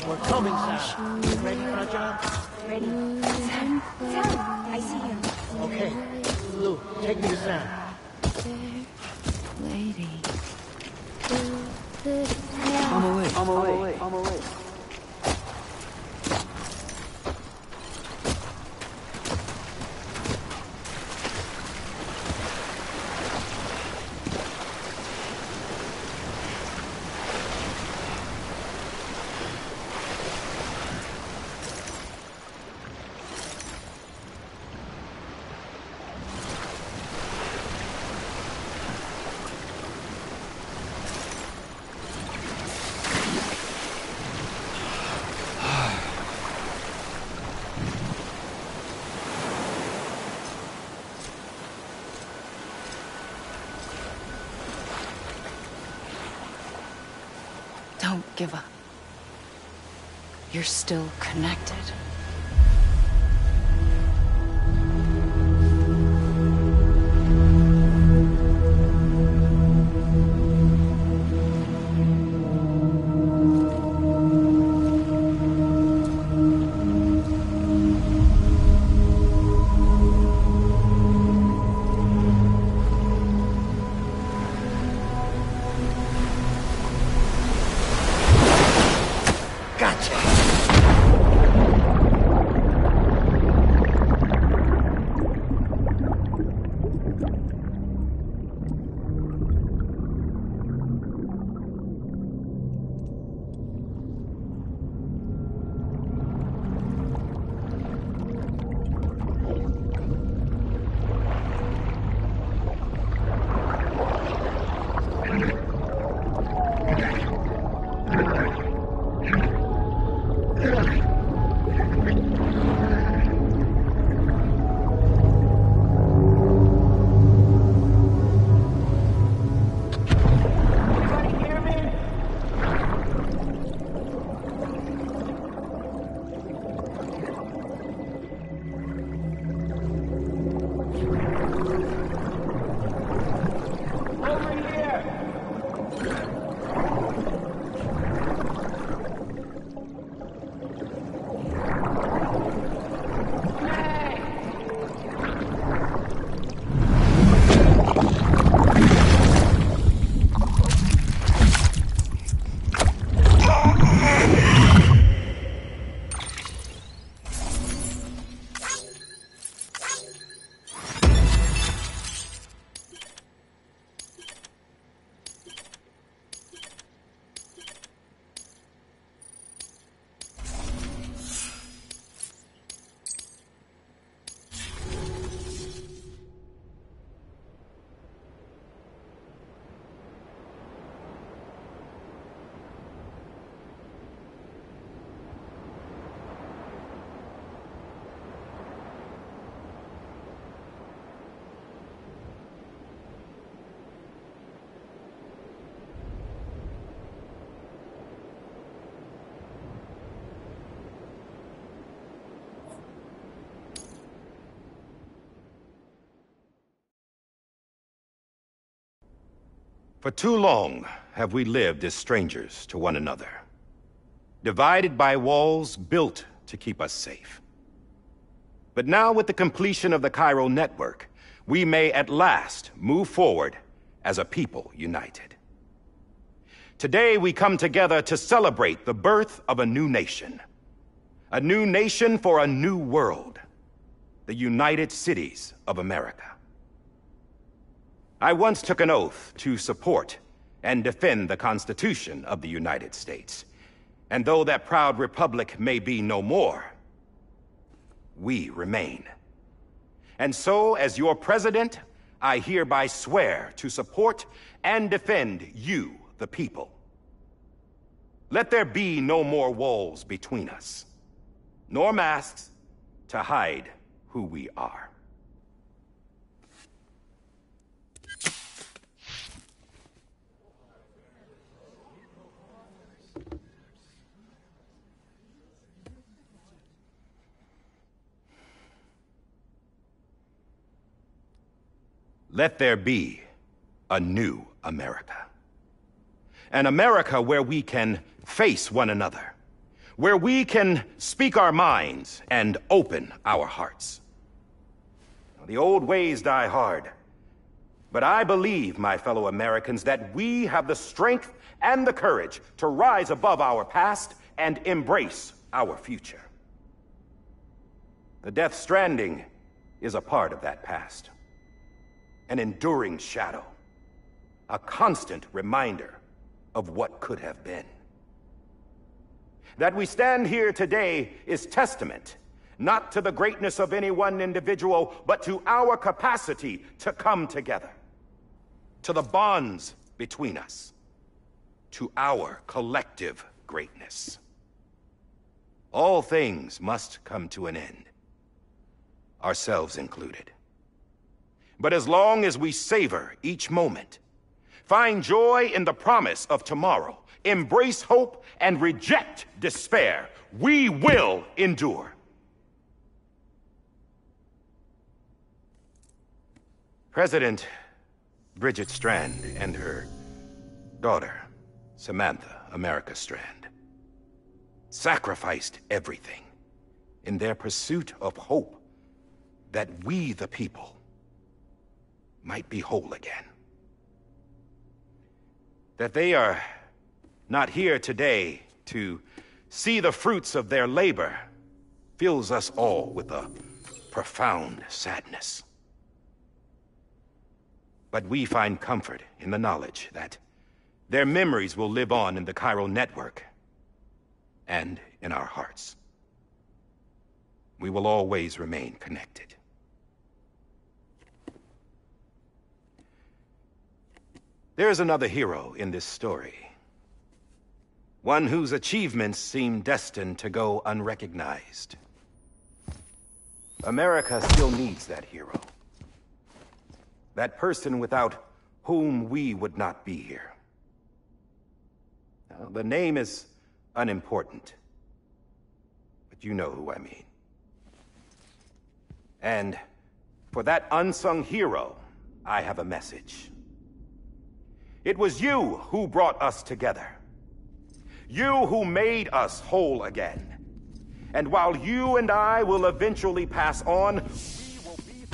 S2: We're coming, Sam. You ready for a job?
S5: Ready. Sam, I see him.
S2: Okay. Lou, take me to Sam.
S10: Lady.
S4: I'm away.
S10: Don't give up. You're still connected.
S12: For too long have we lived as strangers to one another, divided by walls built to keep us safe. But now, with the completion of the Chiral network, we may at last move forward as a people united. Today we come together to celebrate the birth of a new nation for a new world, the United Cities of America. I once took an oath to support and defend the Constitution of the United States. And though that proud republic may be no more, we remain. And so, as your president, I hereby swear to support and defend you, the people. Let there be no more walls between us, nor masks to hide who we are. Let there be a new America. An America where we can face one another, where we can speak our minds and open our hearts. The old ways die hard, but I believe, my fellow Americans, that we have the strength and the courage to rise above our past and embrace our future. The Death Stranding is a part of that past. An enduring shadow, a constant reminder of what could have been. That we stand here today is testament, not to the greatness of any one individual, but to our capacity to come together, to the bonds between us, to our collective greatness. All things must come to an end, ourselves included. But as long as we savor each moment, find joy in the promise of tomorrow, embrace hope, and reject despair, we will endure. President Bridget Strand and her daughter, Samantha America Strand, sacrificed everything in their pursuit of hope that we, the people, might be whole again. That they are not here today to see the fruits of their labor fills us all with a profound sadness. But we find comfort in the knowledge that their memories will live on in the chiral network and in our hearts. We will always remain connected. There's another hero in this story. One whose achievements seem destined to go unrecognized. America still needs that hero. That person without whom we would not be here. Now, the name is unimportant, but you know who I mean. And for that unsung hero, I have a message. It was you who brought us together. You who made us whole again. And while you and I will eventually pass on, we will be...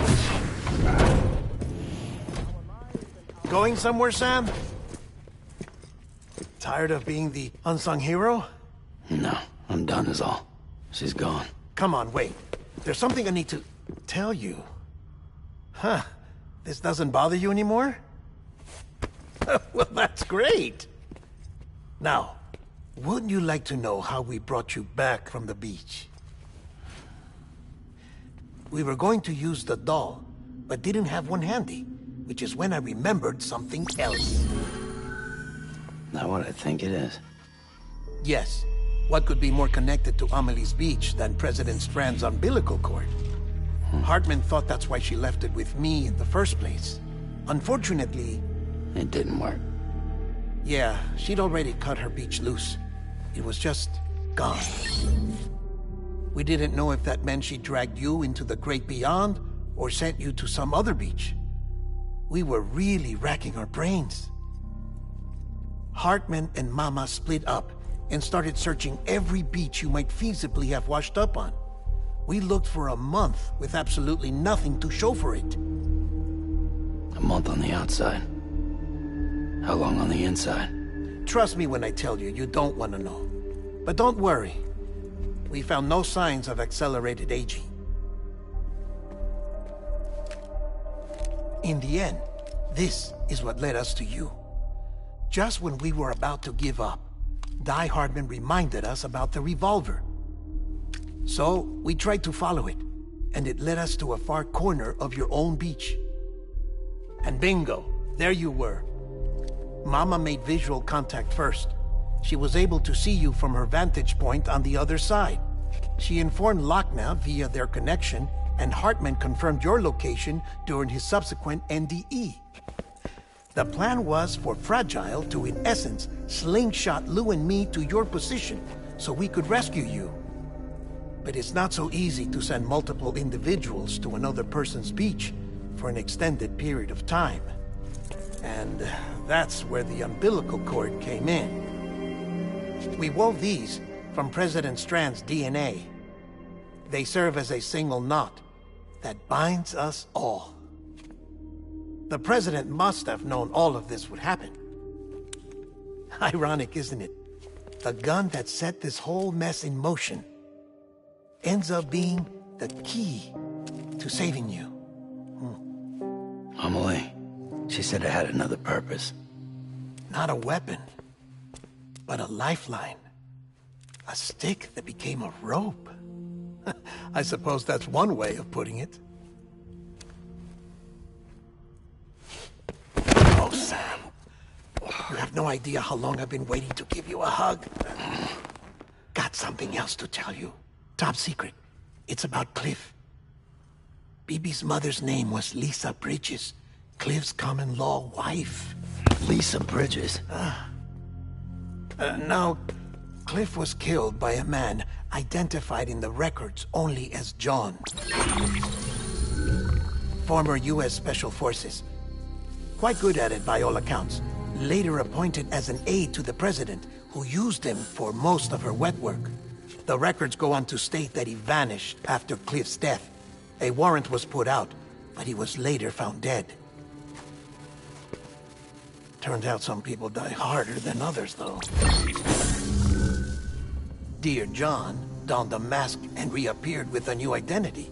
S6: Going somewhere, Sam? Tired of being the unsung hero?
S7: No, I'm done is all. She's gone.
S6: Come on, wait. There's something I need to tell you. Huh. This doesn't bother you anymore? Well, that's great. Now, wouldn't you like to know how we brought you back from the beach? We were going to use the doll, but didn't have one handy, which is when I remembered something else.
S7: Not what I think it is.
S6: Yes. What could be more connected to Amelie's beach than President Strand's umbilical cord? Hartman thought that's why she left it with me in the first place. Unfortunately...
S7: It didn't work.
S6: Yeah, she'd already cut her beach loose. It was just gone. We didn't know if that meant she dragged you into the great beyond, or sent you to some other beach. We were really racking our brains. Hartman and Mama split up and started searching every beach you might feasibly have washed up on. We looked for a month with absolutely nothing to show for it.
S7: A month on the outside. How long on the inside?
S6: Trust me when I tell you, you don't want to know. But don't worry. We found no signs of accelerated aging. In the end, this is what led us to you. Just when we were about to give up, Die Hardman reminded us about the revolver. So, we tried to follow it, and it led us to a far corner of your own beach. And bingo, there you were. Mama made visual contact first. She was able to see you from her vantage point on the other side. She informed Lochna via their connection, and Hartman confirmed your location during his subsequent NDE. The plan was for Fragile to, in essence, slingshot Lou and me to your position so we could rescue you. But it's not so easy to send multiple individuals to another person's beach for an extended period of time. And that's where the umbilical cord came in. We wove these from President Strand's DNA. They serve as a single knot that binds us all. The President must have known all of this would happen. Ironic, isn't it? The gun that set this whole mess in motion ends up being the key to saving you.
S7: Amelie, she said it had another purpose.
S6: Not a weapon, but a lifeline. A stick that became a rope. I suppose that's one way of putting it. Oh, Sam. You have no idea how long I've been waiting to give you a hug. Got something else to tell you. Top secret. It's about Cliff. Bibi's mother's name was Lisa Bridges, Cliff's common-law wife.
S7: Lisa Bridges?
S6: Now, Cliff was killed by a man identified in the records only as John. Former U.S. Special Forces. Quite good at it by all accounts. Later appointed as an aide to the president, who used him for most of her wet work. The records go on to state that he vanished after Cliff's death. A warrant was put out, but he was later found dead. Turns out some people die harder than others, though. Dear John donned a mask and reappeared with a new identity.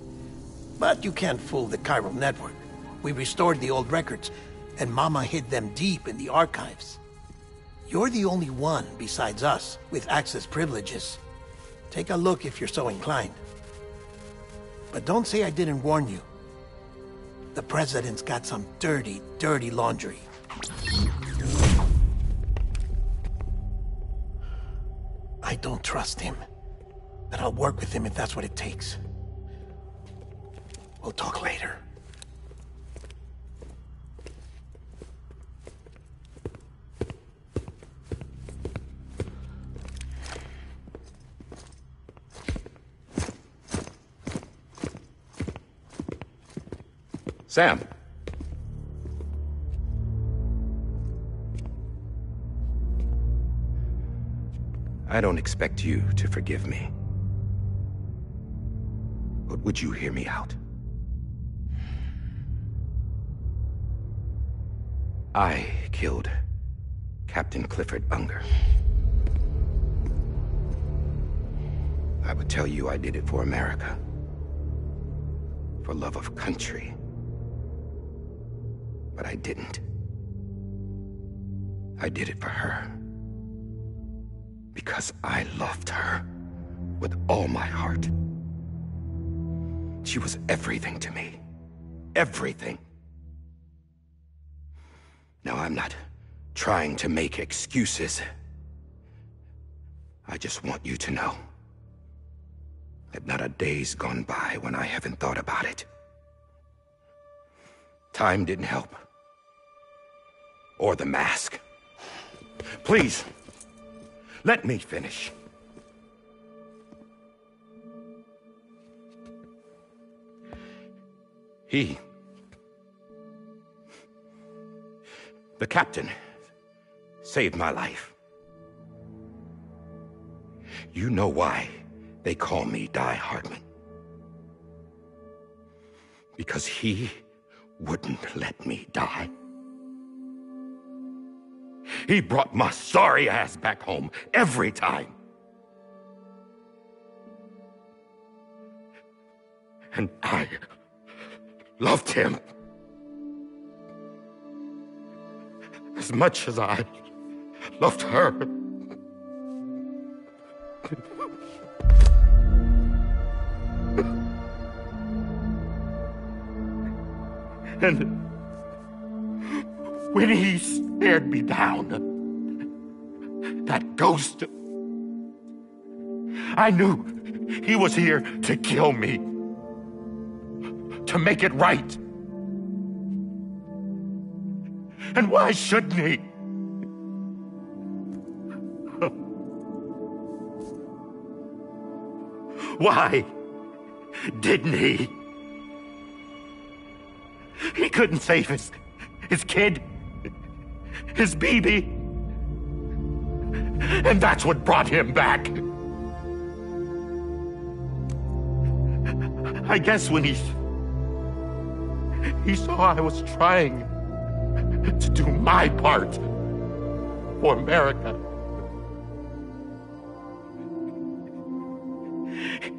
S6: But you can't fool the chiral network. We restored the old records, and Mama hid them deep in the archives. You're the only one besides us with access privileges. Take a look if you're so inclined. But don't say I didn't warn you. The president's got some dirty, dirty laundry. I don't trust him, but I'll work with him if that's what it takes. We'll talk later.
S12: Sam. I don't expect you to forgive me. But would you hear me out? I killed Captain Clifford Unger. I would tell you I did it for America. For love of country. But I didn't. I did it for her. Because I loved her with all my heart. She was everything to me. Everything. Now, I'm not trying to make excuses. I just want you to know that not a day's gone by when I haven't thought about it. Time didn't help. Or the mask. Please, let me finish. The captain, saved my life. You know why they call me Die Hartman. Because he wouldn't let me die. He brought my sorry ass back home every time. And I loved him as much as I loved her. And
S13: When he stared me down, that ghost, I knew he was here to kill me, to make it right. And why shouldn't he? Why didn't he? He couldn't save his kid, his baby. And that's what brought him back. I guess when he saw I was trying to do my part for America,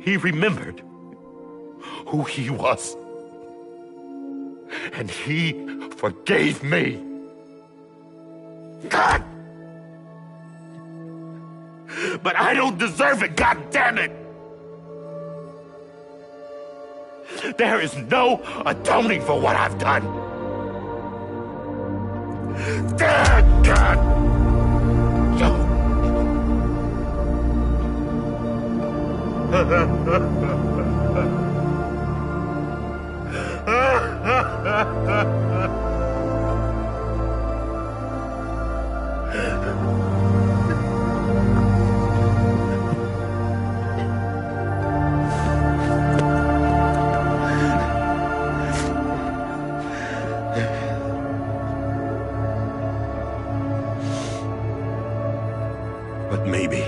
S13: he remembered who he was. And he forgave me. God! But I don't deserve it, God damn it! There is no atoning for what I've done. God! But maybe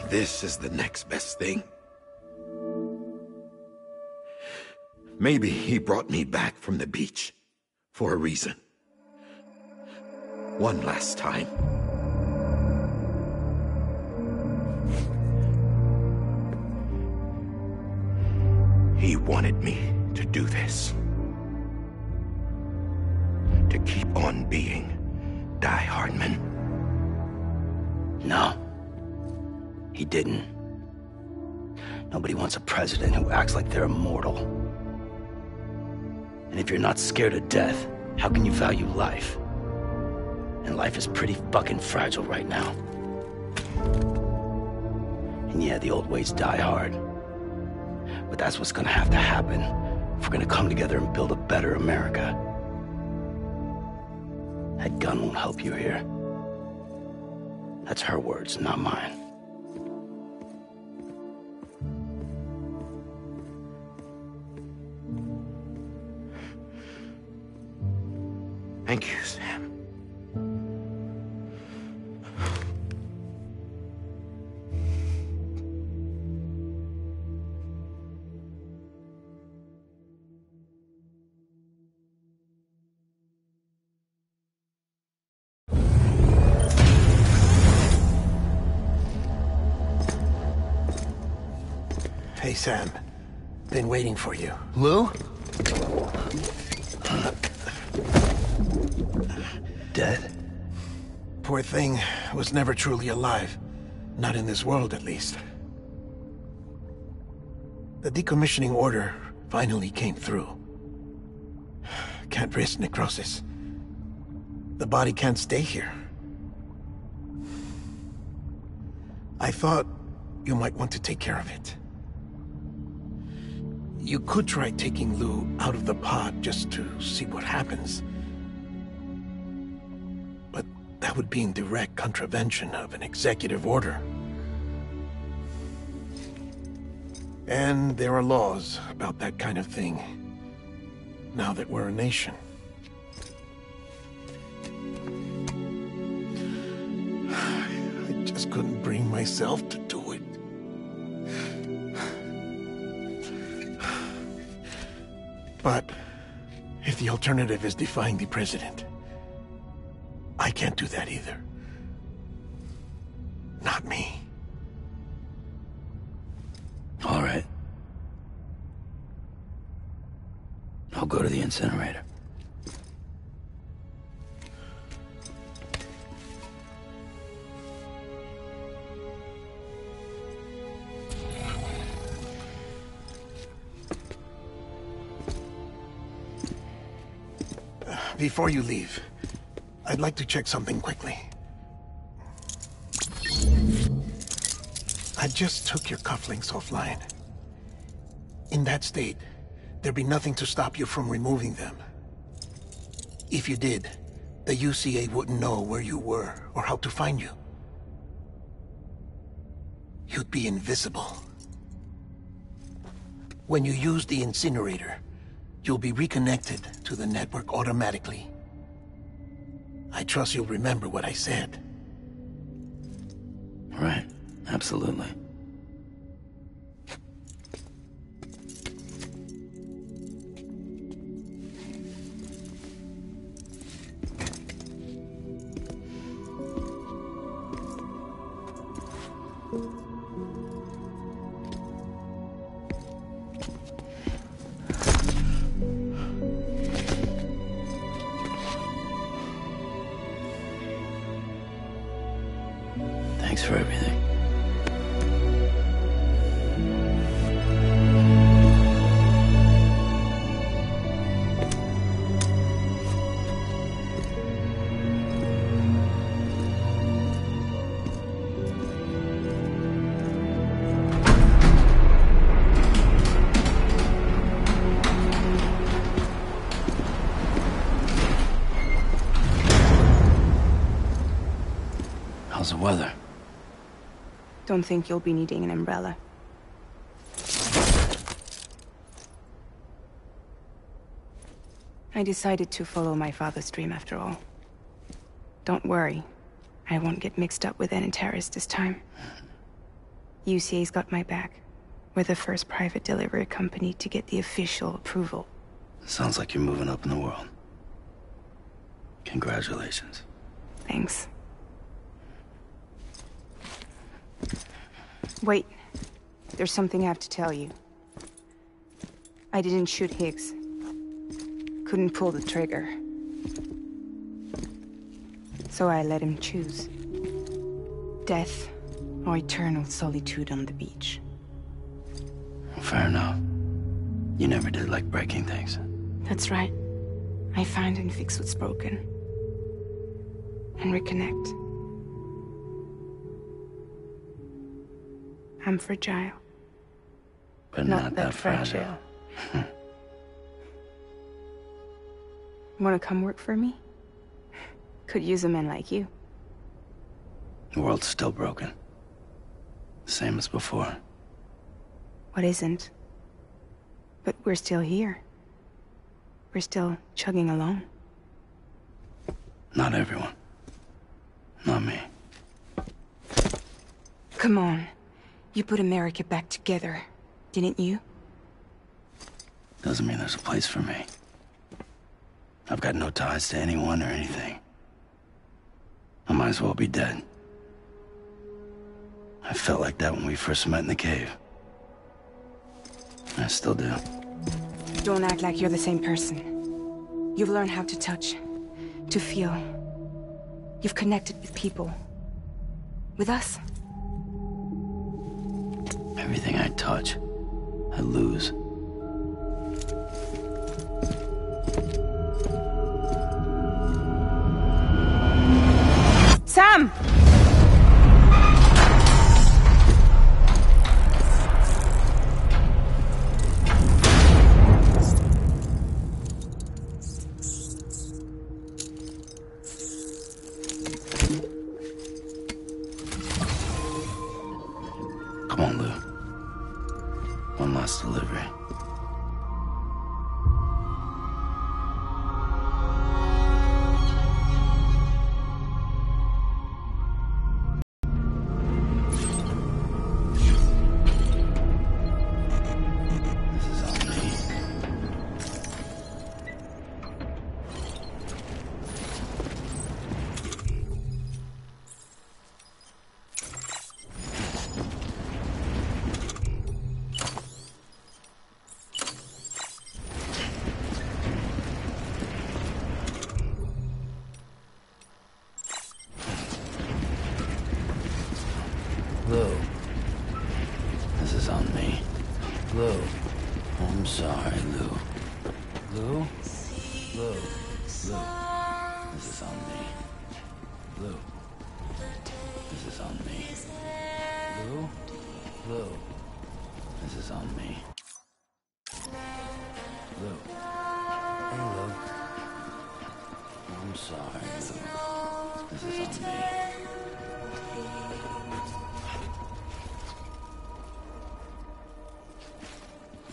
S13: this is the next best thing. Maybe he brought me back from the beach for a reason. One last time. He wanted me to do this. To keep on being Die Hardman.
S7: No. He didn't. Nobody wants a president who acts like they're immortal. And if you're not scared of death, how can you value life? And life is pretty fucking fragile right now. And yeah, the old ways die hard. But that's what's gonna have to happen if we're gonna come together and build a better America. That gun won't help you here. That's her words, not mine.
S13: Thank you, Sam.
S6: Hey, Sam. Been waiting for you.
S8: Lou?
S6: Dead? Poor thing was never truly alive. Not in this world, at least. The decommissioning order finally came through. Can't risk necrosis. The body can't stay here. I thought you might want to take care of it. You could try taking Lou out of the pod just to see what happens. But that would be in direct contravention of an executive order. And there are laws about that kind of thing, now that we're a nation. I just couldn't bring myself to do it. But if the alternative is defying the president, I can't do that either. Not me.
S7: All right. I'll go to the incinerator.
S6: Before you leave, I'd like to check something quickly. I just took your cufflinks offline. In that state, there'd be nothing to stop you from removing them. If you did, the UCA wouldn't know where you were or how to find you. You'd be invisible. When you use the incinerator, you'll be reconnected to the network automatically. I trust you'll remember what I said.
S7: Right. Absolutely. Thanks for everything. How's the weather?
S5: Don't think you'll be needing an umbrella. I decided to follow my father's dream after all. Don't worry. I won't get mixed up with any terrorists this time. UCA's got my back. We're the first private delivery company to get the official approval.
S7: Sounds like you're moving up in the world. Congratulations.
S5: Thanks. Wait. There's something I have to tell you. I didn't shoot Higgs. Couldn't pull the trigger. So I let him choose. Death or eternal solitude on the beach.
S7: Fair enough. You never did like breaking things.
S5: That's right. I find and fix what's broken. And reconnect. I'm fragile.
S7: But not that fragile.
S5: Wanna come work for me? Could use a man like you.
S7: The world's still broken. Same as before.
S5: What isn't? But we're still here. We're still chugging along.
S7: Not everyone. Not me.
S5: Come on. You put America back together, didn't you?
S7: Doesn't mean there's a place for me. I've got no ties to anyone or anything. I might as well be dead. I felt like that when we first met in the cave. I still do.
S5: Don't act like you're the same person. You've learned how to touch, to feel. You've connected with people. With us.
S7: Everything I touch, I lose.
S5: Sam!
S7: Come on, Lou. One last delivery. This is on me. Blue. This is on me. Blue? Blue. This is on me. Blue. Hey, Blue. I'm sorry, Blue. This is on me.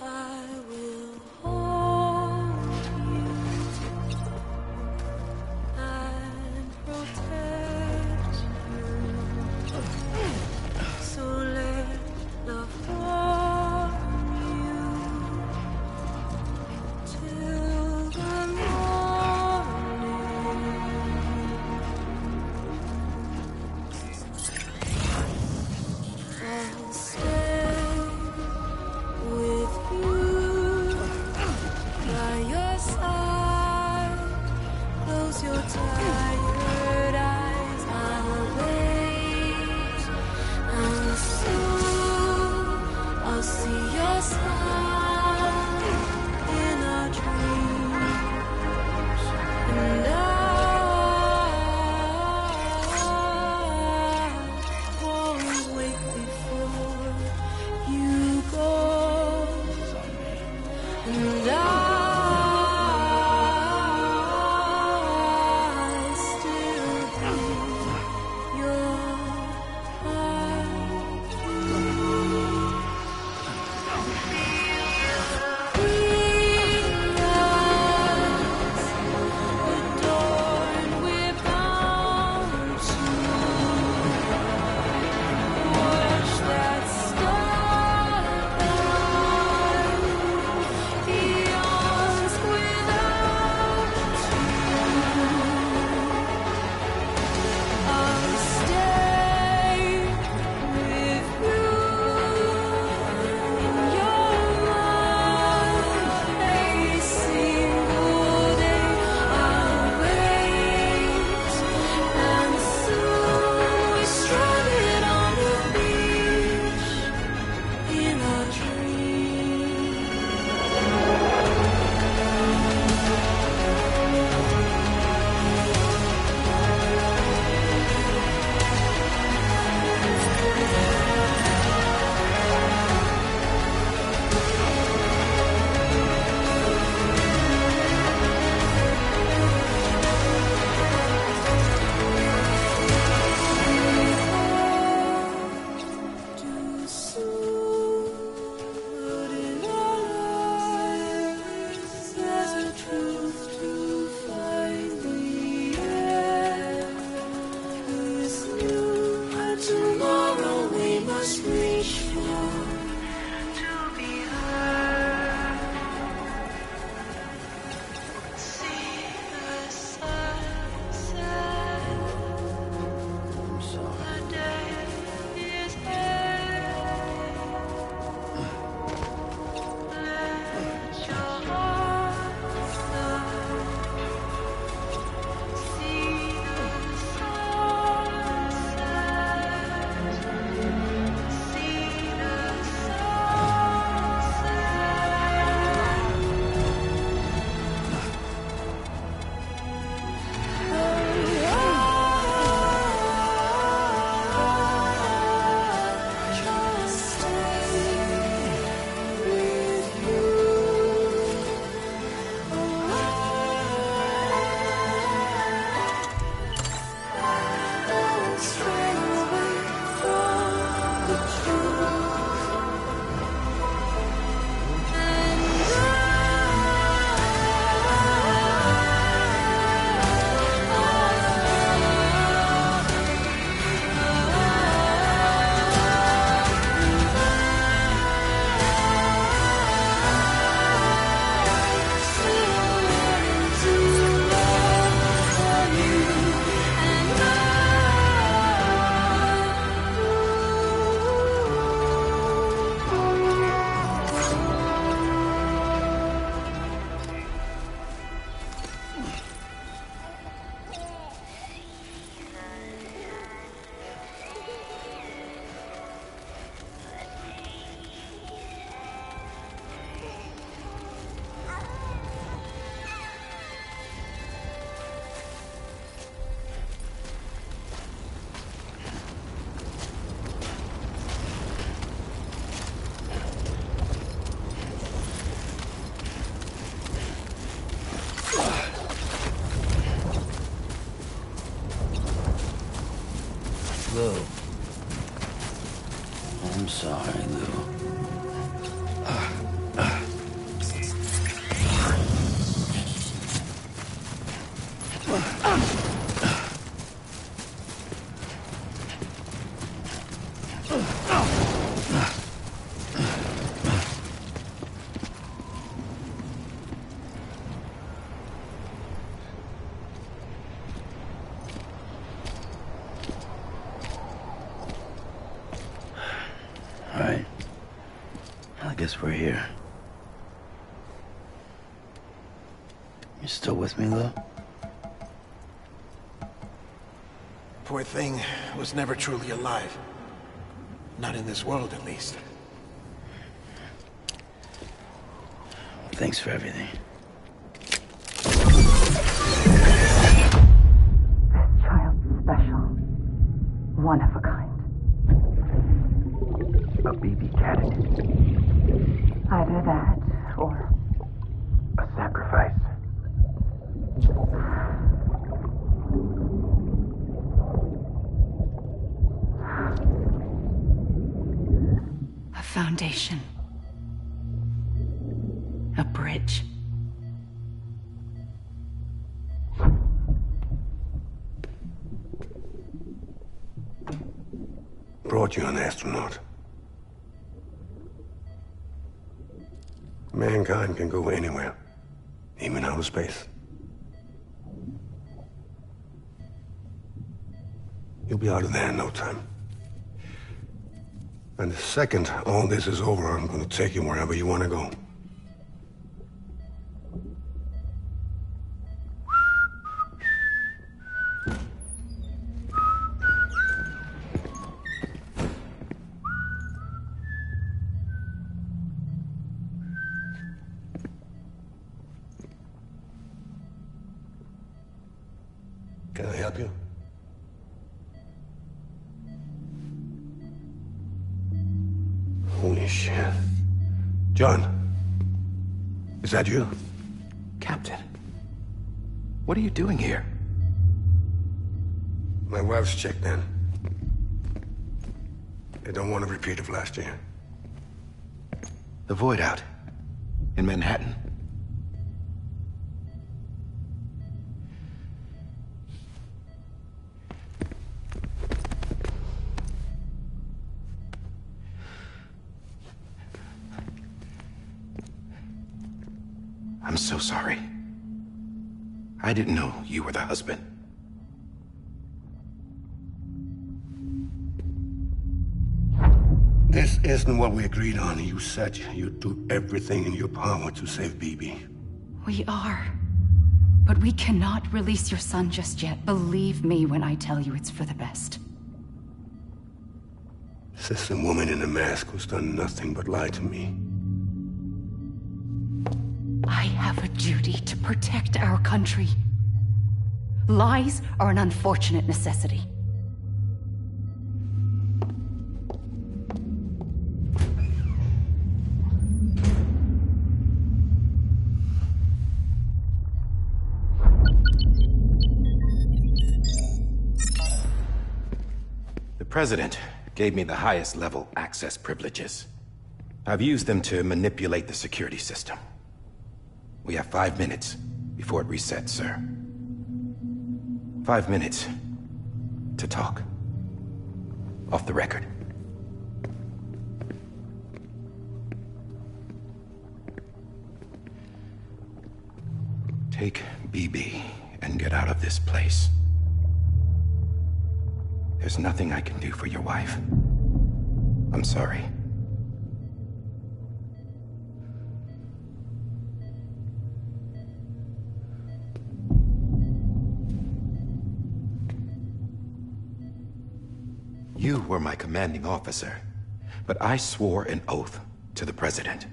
S3: I will hold you and protect you. So let love warm you till the morning. I'll stay with you by your side. Close your tired eyes. I'll wait, and soon I'll see your smile in a dream, and I won't wake before you go. And I still hear your heartbeat. Adorned, we're bound to watch that star burn beyond.
S7: Lou. I'm sorry, Lou. Alright. I guess we're here. You still with me, Lou?
S6: Poor thing was never truly alive. Not in this world, at least.
S7: Thanks for everything.
S14: Child's special. One of a kind.
S15: A baby candidate.
S14: Either that, or
S15: a sacrifice.
S10: A foundation. A bridge.
S16: Brought you an astronaut. Mankind can go anywhere, even outer space. You'll be out of there in no time. And the second all this is over, I'm gonna take you wherever you want to go. Can I help you? Holy shit. John, is that you?
S15: Captain, what are you doing here?
S16: My wife's checked in. They don't want a repeat of last year.
S15: The Void out. In Manhattan.
S12: I'm so sorry. I didn't know you were the husband.
S16: This isn't what we agreed on. You said you'd do everything in your power to save Bibi.
S10: We are. But we cannot release your son just yet. Believe me when I tell you it's for the best.
S16: This is a woman in a mask who's done nothing but lie to me.
S10: I have a duty to protect our country. Lies are an unfortunate necessity.
S12: The President gave me the highest level access privileges. I've used them to manipulate the security system. We have 5 minutes before it resets, sir. 5 minutes to talk. Off the record. Take BB and get out of this place. There's nothing I can do for your wife. I'm sorry. You were my commanding officer, but I swore an oath to the President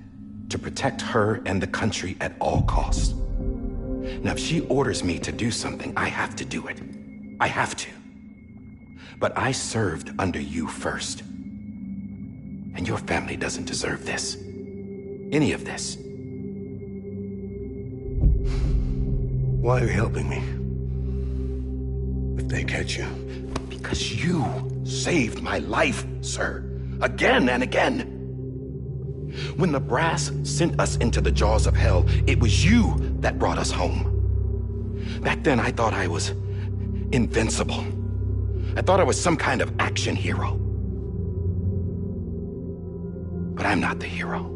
S12: to protect her and the country at all costs. Now, if she orders me to do something, I have to do it. I have to. But I served under you first. And your family doesn't deserve this. Any of this.
S16: Why are you helping me? If they catch you...
S12: Because you saved my life, sir. Again and again. When the brass sent us into the jaws of hell, it was you that brought us home. Back then, I thought I was invincible. I thought I was some kind of action hero. But I'm not the hero.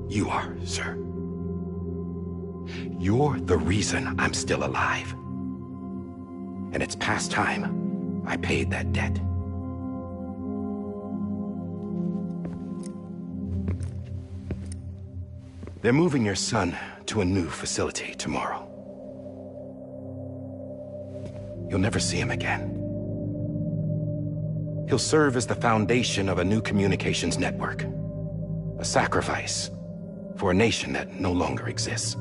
S12: You are, sir. You're the reason I'm still alive. And it's past time I paid that debt. They're moving your son to a new facility tomorrow. You'll never see him again. He'll serve as the foundation of a new communications network. A sacrifice for a nation that no longer exists.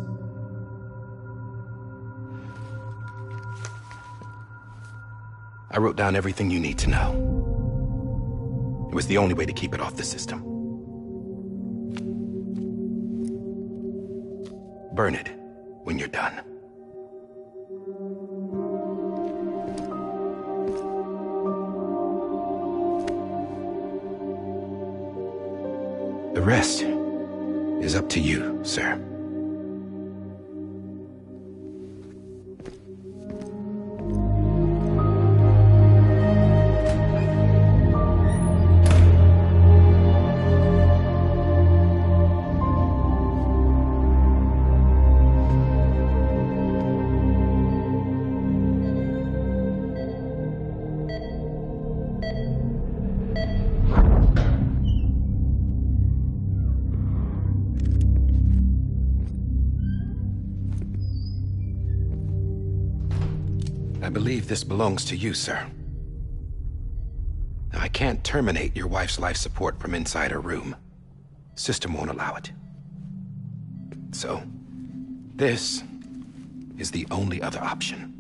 S12: I wrote down everything you need to know. It was the only way to keep it off the system. Burn it when you're done. The rest is up to you, sir. I believe this belongs to you, sir. Now, I can't terminate your wife's life support from inside her room. System won't allow it. So, this is the only other option.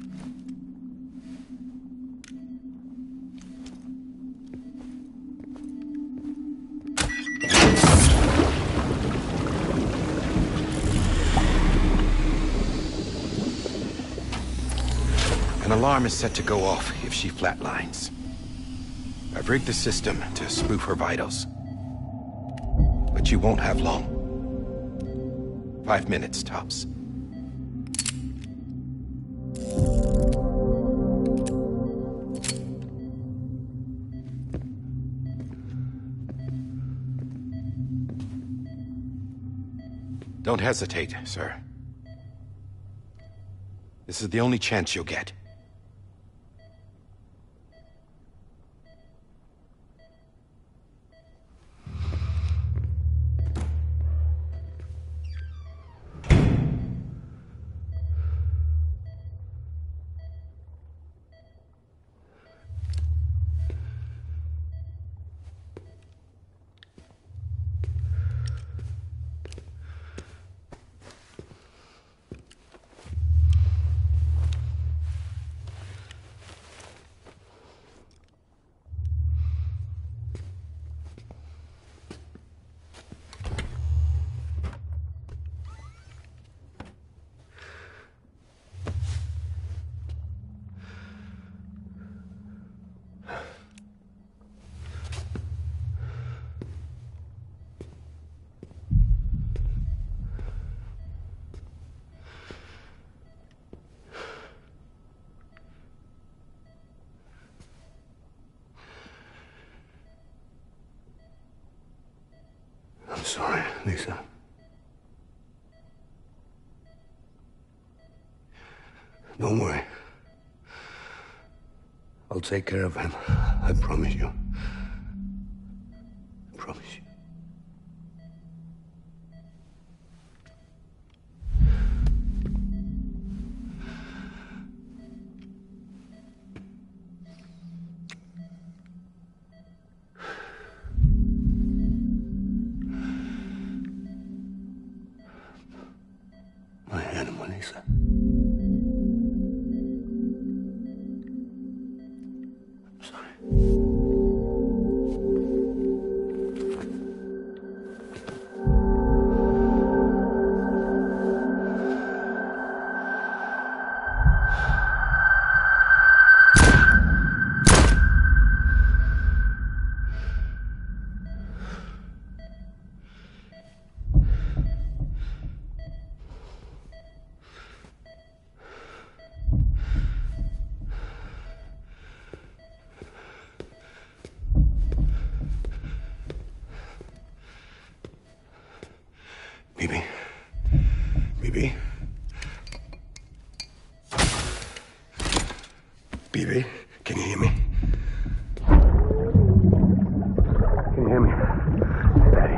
S12: An alarm is set to go off if she flatlines. I've rigged the system to spoof her vitals. But you won't have long. 5 minutes, tops. Don't hesitate, sir. This is the only chance you'll get.
S16: I'm sorry, Lisa. Don't worry. I'll take care of him. I promise you. I promise you. My animal, Lisa. I'm sorry. BB? BB, can you hear me? Can you hear me? Steady.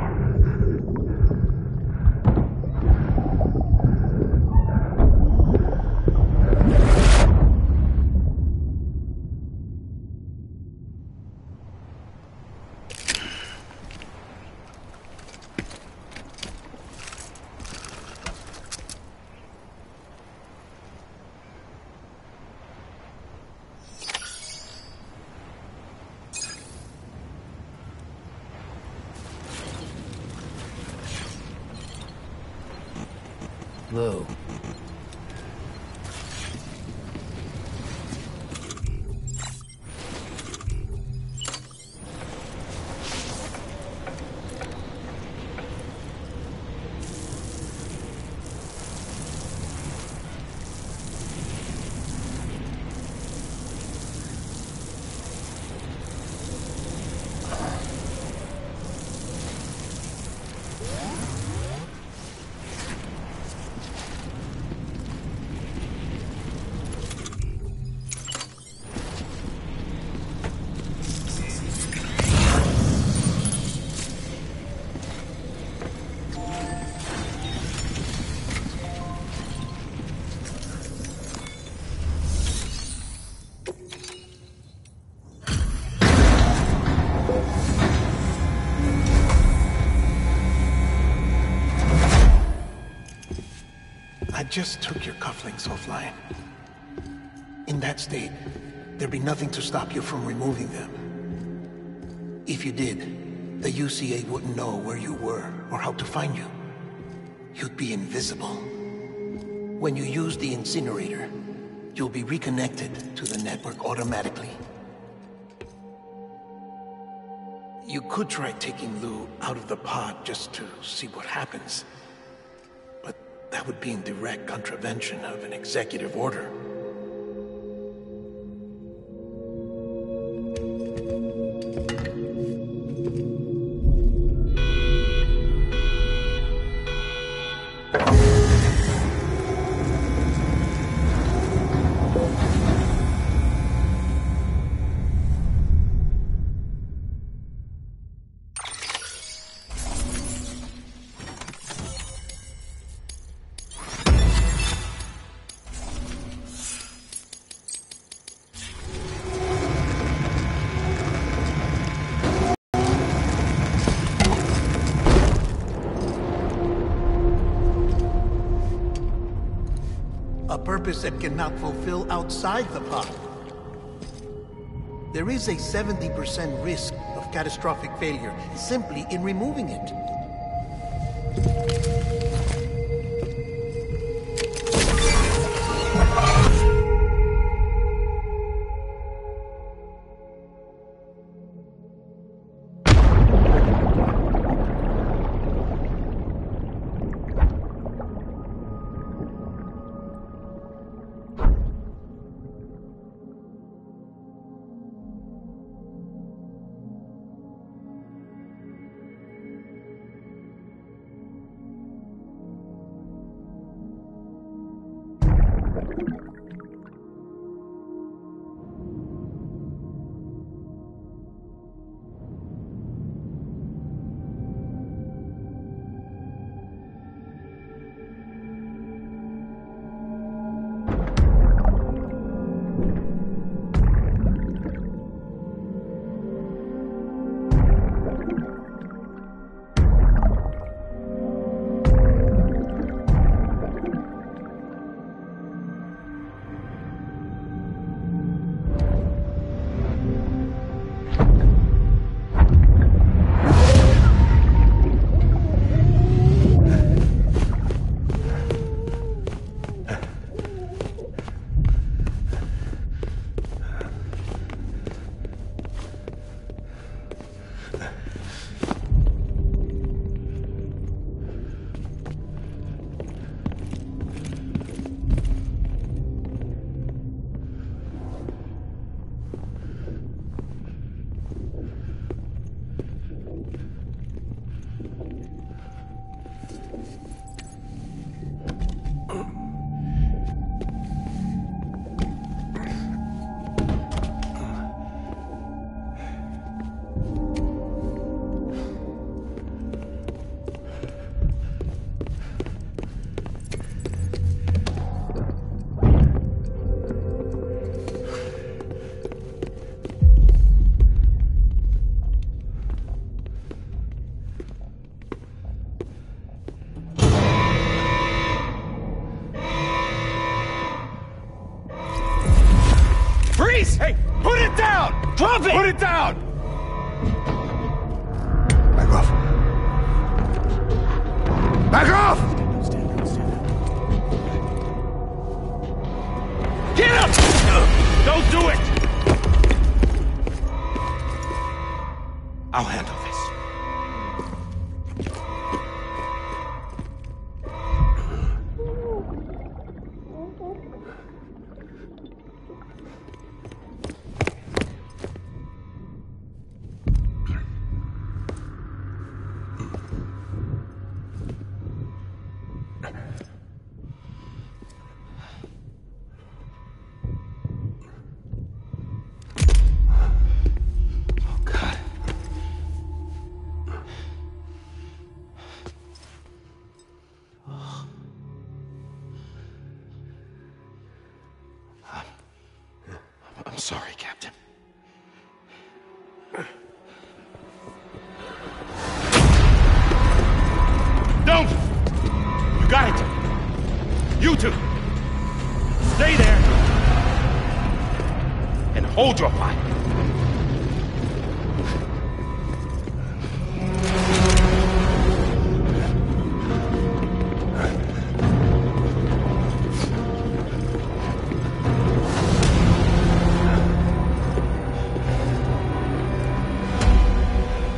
S4: Lou.
S6: I just took your cufflinks offline. In that state, there'd be nothing to stop you from removing them. If you did, the UCA wouldn't know where you were or how to find you. You'd be invisible. When you use the incinerator, you'll be reconnected to the network automatically. You could try taking Lou out of the pod just to see what happens. But that would be in direct contravention of an executive order. A purpose that cannot fulfill outside the pod. There is a 70% risk of catastrophic failure simply in removing it.
S7: Drop it!
S12: Put it down!
S16: Back off. Back off!
S12: Get him! Don't do it! I'll handle this. I'm sorry, Captain. Don't! You got it! You two! Stay there! And hold your fire!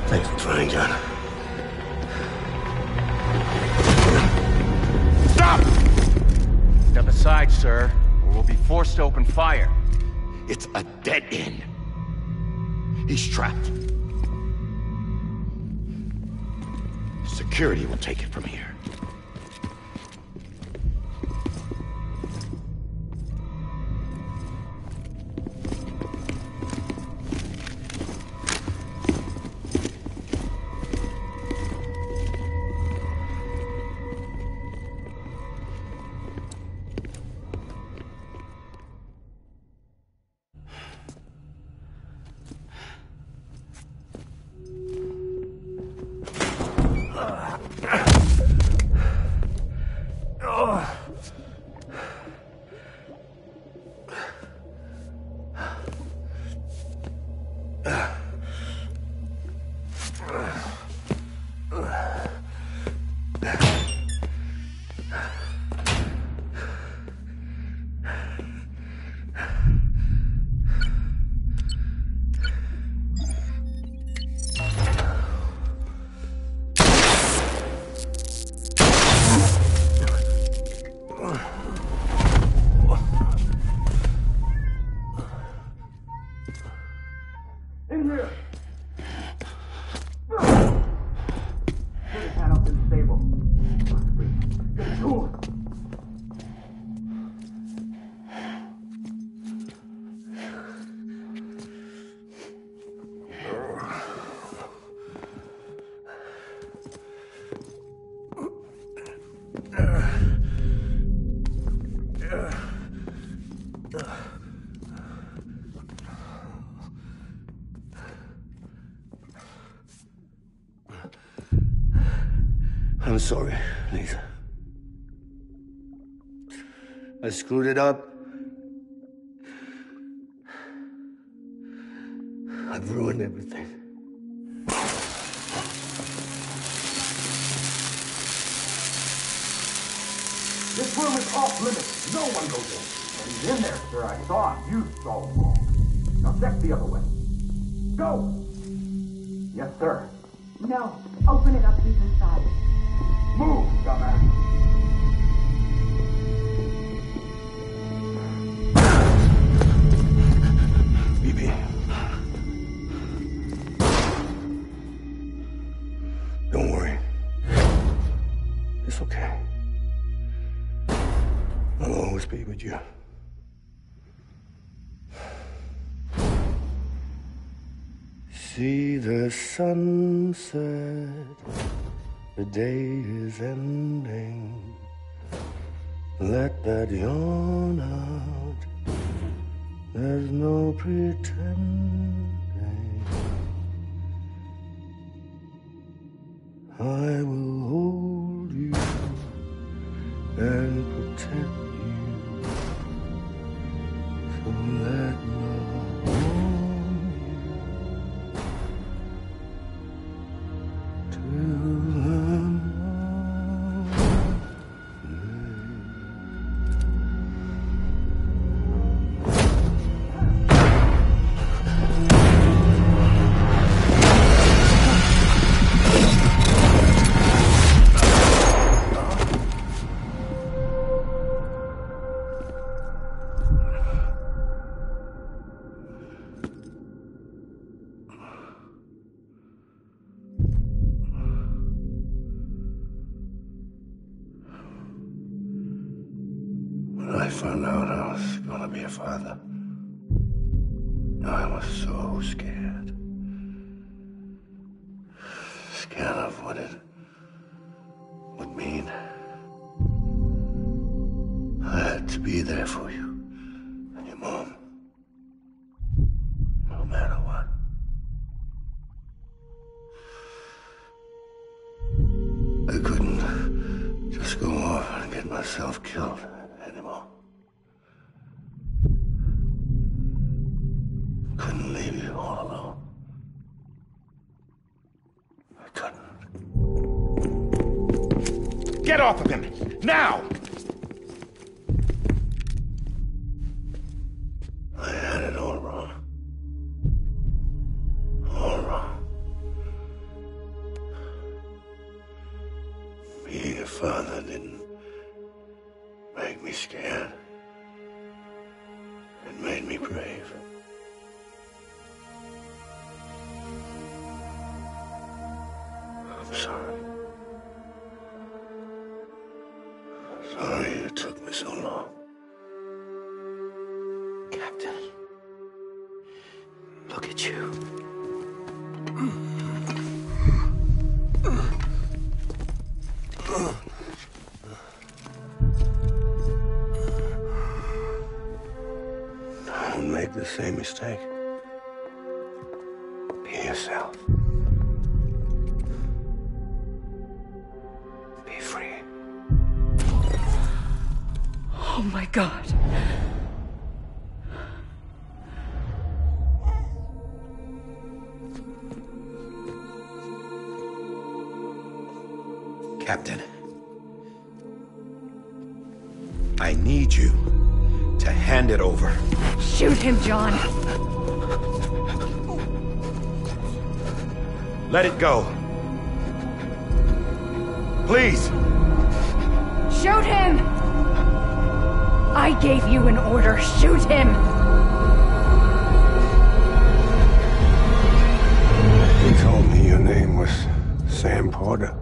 S16: Thanks for trying, John.
S12: Stop! Step aside, sir, or we'll be forced to open fire. It's a dead end. He's trapped. Security will take it from here.
S16: I'm sorry, Lisa. I screwed it up. I've ruined everything.
S17: This room is off limits. No one goes in. And he's in there, sir. I saw him. You saw him wrong. Now check the other way. Go! Yes, sir.
S14: No. Open it up. He's inside.
S17: Move, dumbass.
S16: BB. Don't worry. It's okay. I'll always be with you. See the sunset. The day is ending. Let that yawn out. There's no pretending. I will hold you and protect you. So let no one When I found out I was gonna be a father, I was so scared. Scared of what it would mean. I had to be there for you and your mom, no matter what. I couldn't just go off and get myself killed anymore. Couldn't leave you all alone. I couldn't.
S12: Get off of him! Now!
S16: I had it all wrong. All wrong. Being a father didn't make me scared. It made me brave. I'm sorry. Sorry it took me so long.
S7: Captain, look at you.
S16: Don't make the same mistake. Be yourself. Be free.
S10: Oh my God.
S12: Captain, I need you to hand it over.
S10: Shoot him, John.
S12: Let it go. Please.
S10: Shoot him! I gave you an order. Shoot him!
S16: You told me your name was Sam Porter.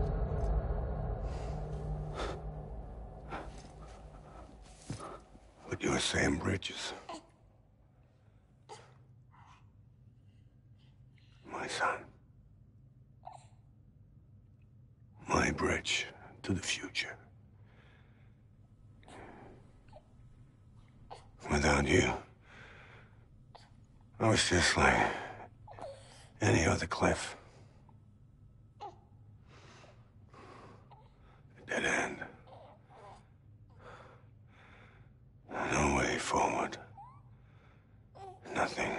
S16: But you're Sam Bridges. My son. My bridge to the future. Without you, I was just like any other Cliff. A dead end. No way forward. Nothing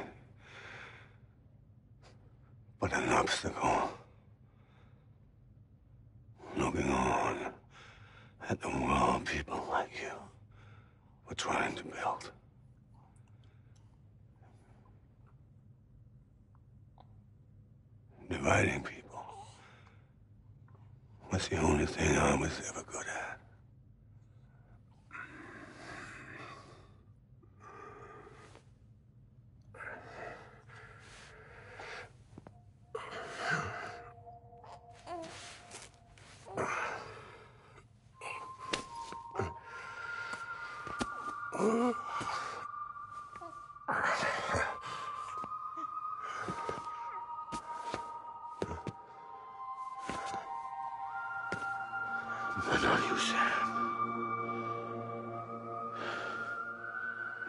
S16: but an obstacle. Looking on at the world people like you were trying to build. Dividing people was the only thing I was ever good at. But not you, Sam.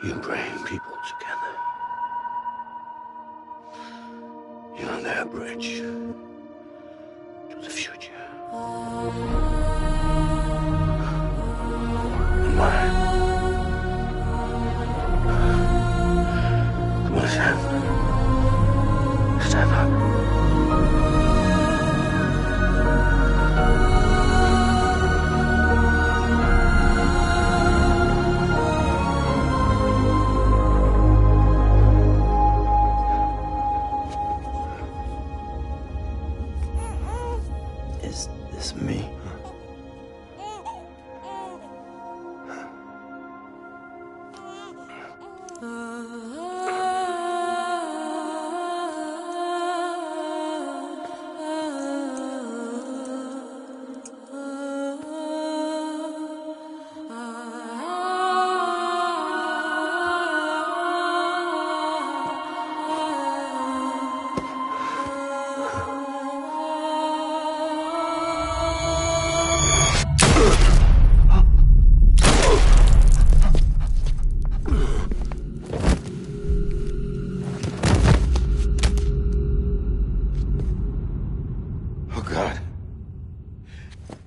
S16: You bring people together. You're their bridge to the future. And mine. Come on, Sam. Stand up.
S7: Is this me?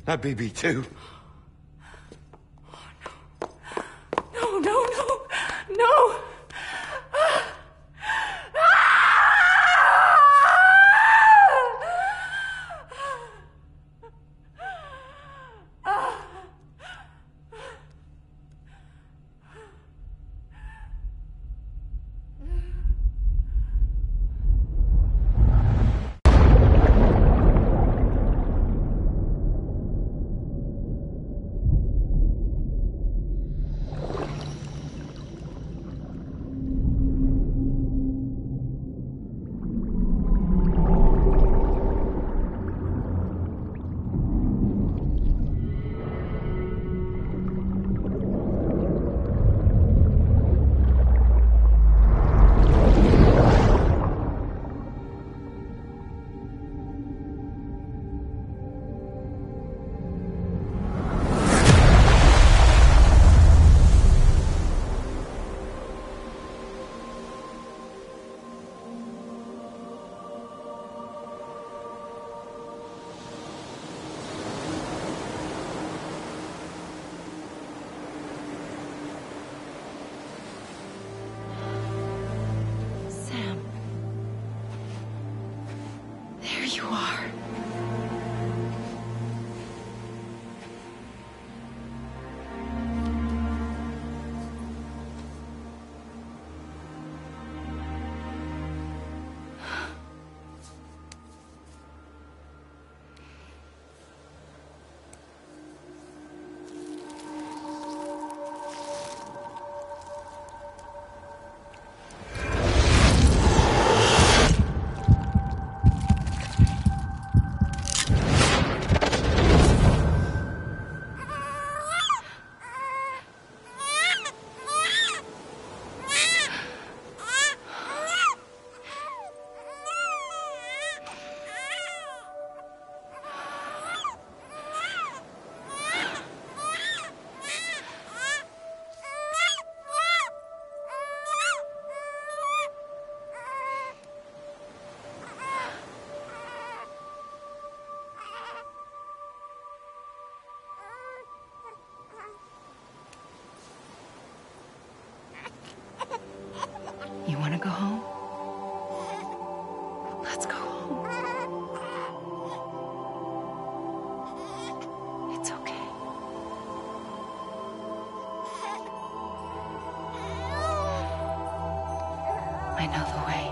S16: Not BB too.
S3: No, no, no, no!
S10: You want to go home? Let's go home. It's okay. I know the way.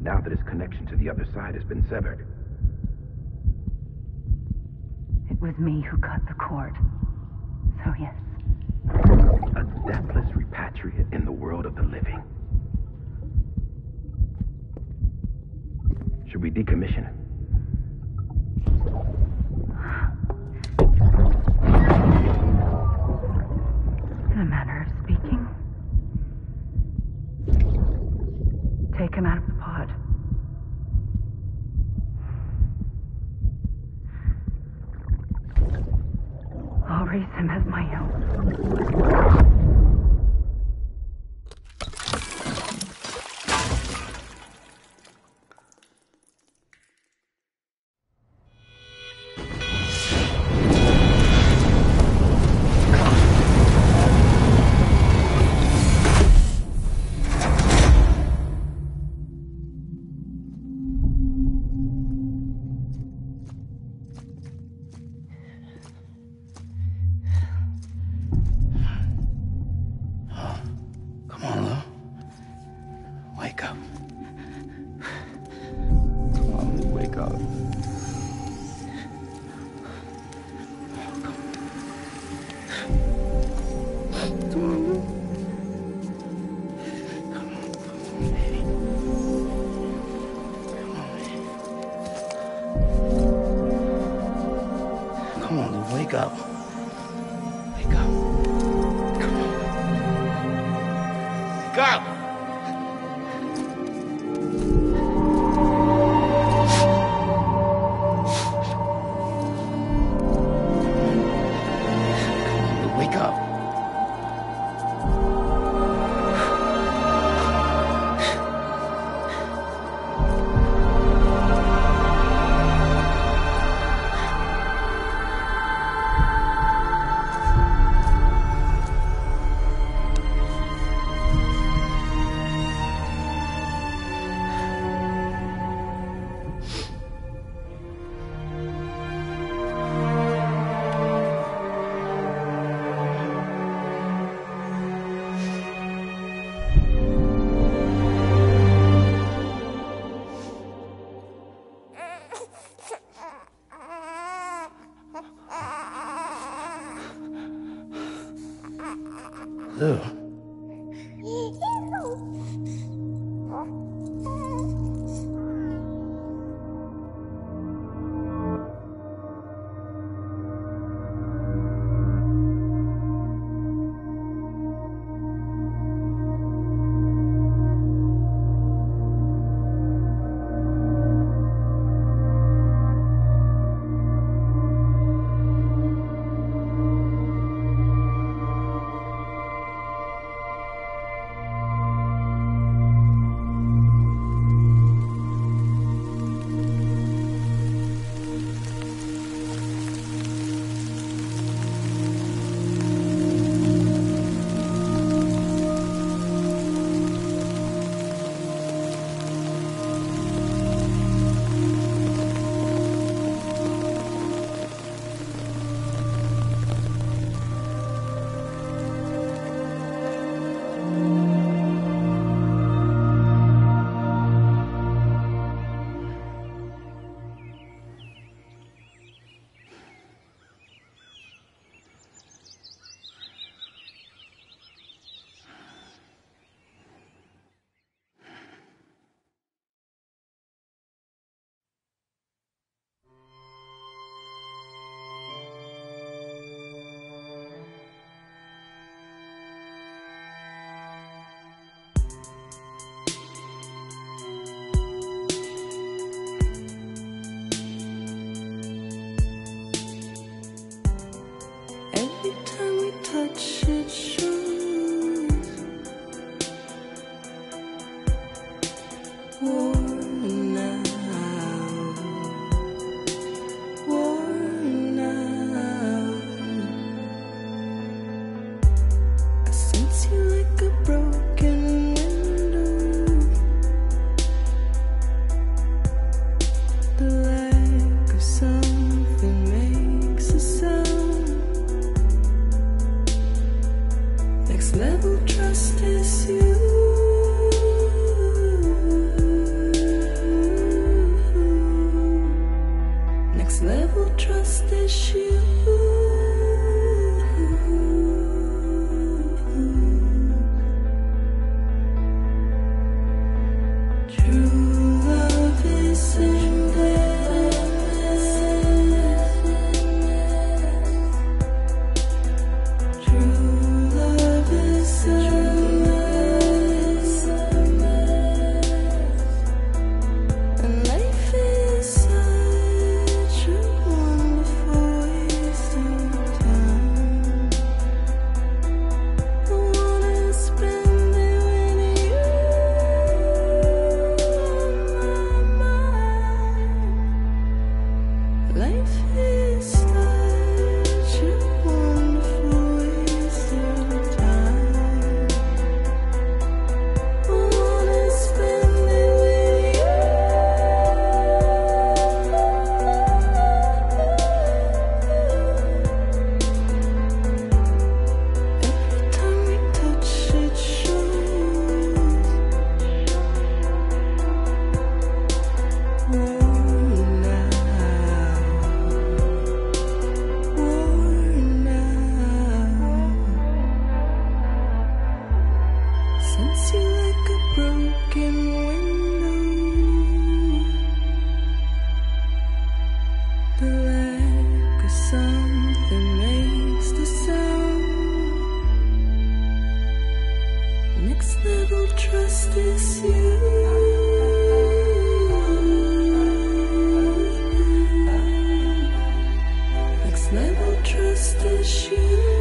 S18: Now that his connection to the other side has been severed.
S14: It was me who cut the cord. So yes.
S18: A deathless repatriate in the world of the living. Should we decommission him?
S14: raise him as my own.
S7: Wake up. Wake up. Come on. Wake up! Wake up. Lou.
S3: level trust is you. Next level trust is you.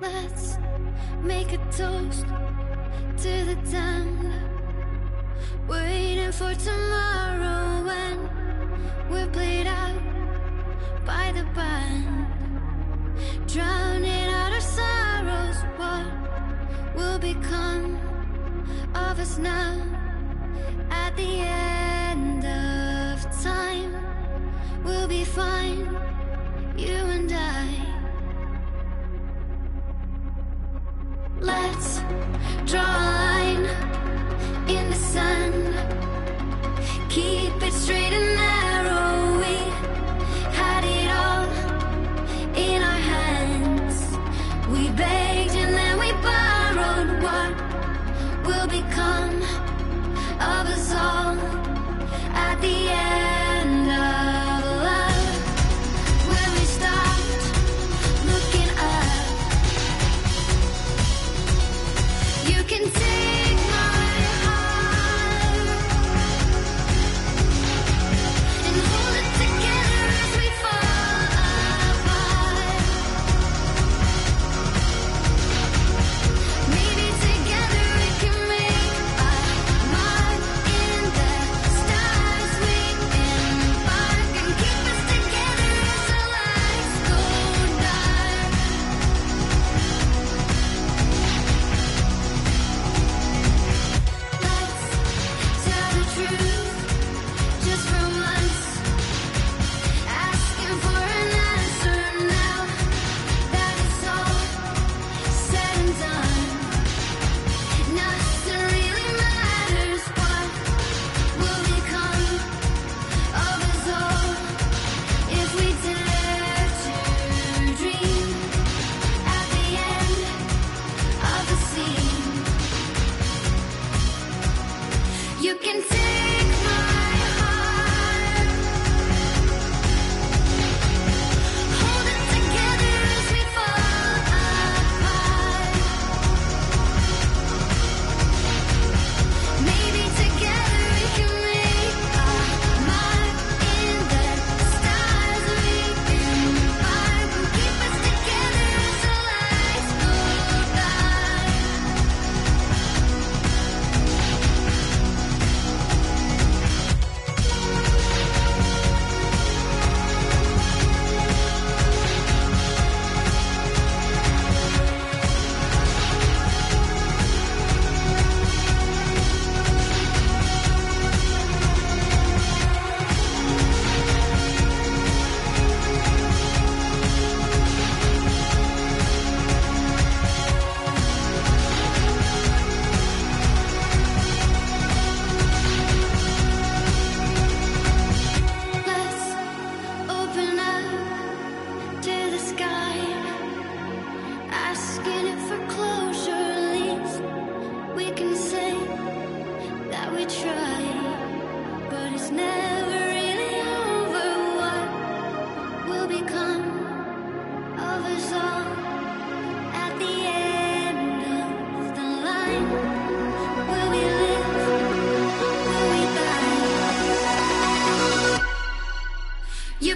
S19: Let's make a toast to the damned, waiting for tomorrow when we're played out by the band, drowning out our sorrows. What will become of us now at the end of time? We'll be fine, you and I. Let's draw a line in the sand, keep it straight and narrow. We had it all in our hands. We begged and then we borrowed. What will become of us all?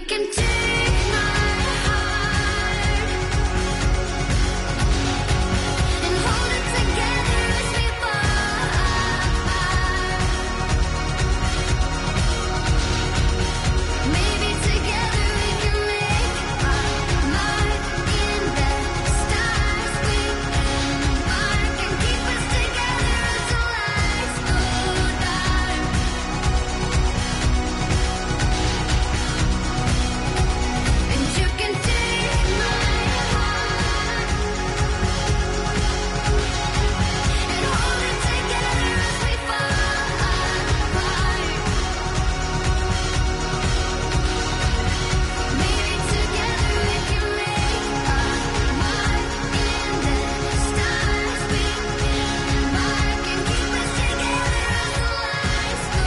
S19: can take my heart and hold it together as we fall. Maybe together we can make our mark in the stars. We embark and keep us together until lights go dark. And you can take my heart and hold it together as we fall apart. Maybe together we can make our mark in the stars. We embark and keep us together until lights go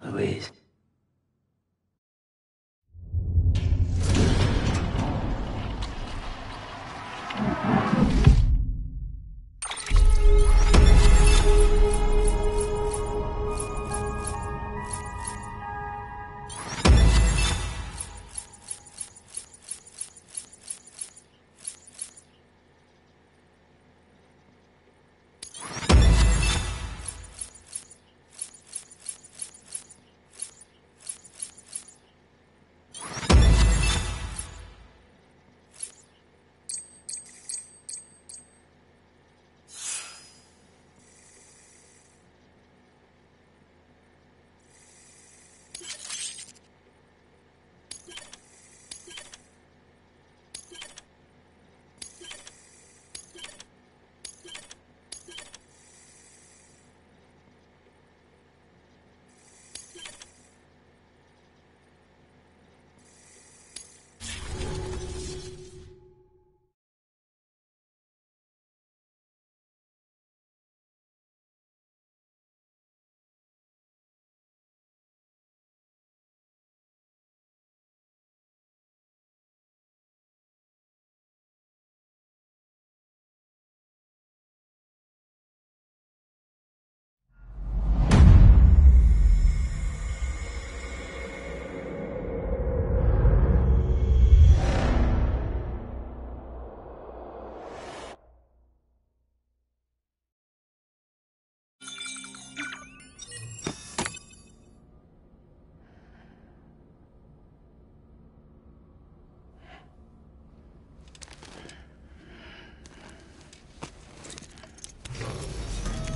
S7: Louise.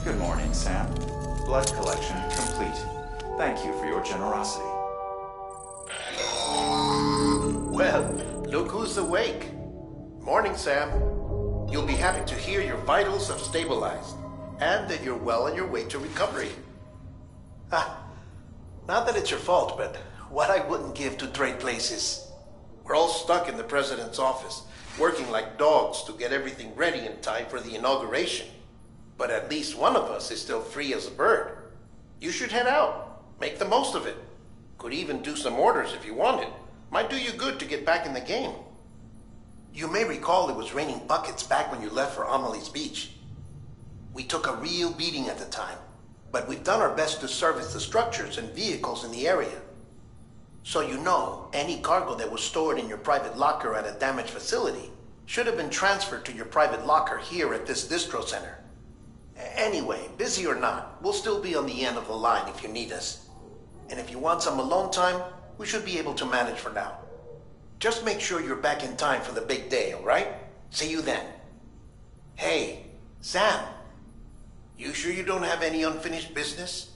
S1: Good morning, Sam. Blood collection complete. Thank you for your generosity.
S6: Well, look who's awake. Morning, Sam. You'll be happy to hear your vitals have stabilized, and that you're well on your way to recovery. Not that it's your fault, but what I wouldn't give to trade places. We're all stuck in the president's office, working like dogs to get everything ready in time for the inauguration. But at least one of us is still free as a bird. You should head out. Make the most of it. Could even do some orders if you wanted. Might do you good to get back in the game. You may recall it was raining buckets back when you left for Amelie's Beach. We took a real beating at the time, but we've done our best to service the structures and vehicles in the area. So you know, any cargo that was stored in your private locker at a damaged facility should have been transferred to your private locker here at this distro center. Anyway, busy or not, we'll still be on the end of the line if you need us. And if you want some alone time, we should be able to manage for now. Just make sure you're back in time for the big day, all right? See you then. Hey, Sam. You sure you don't have any unfinished business?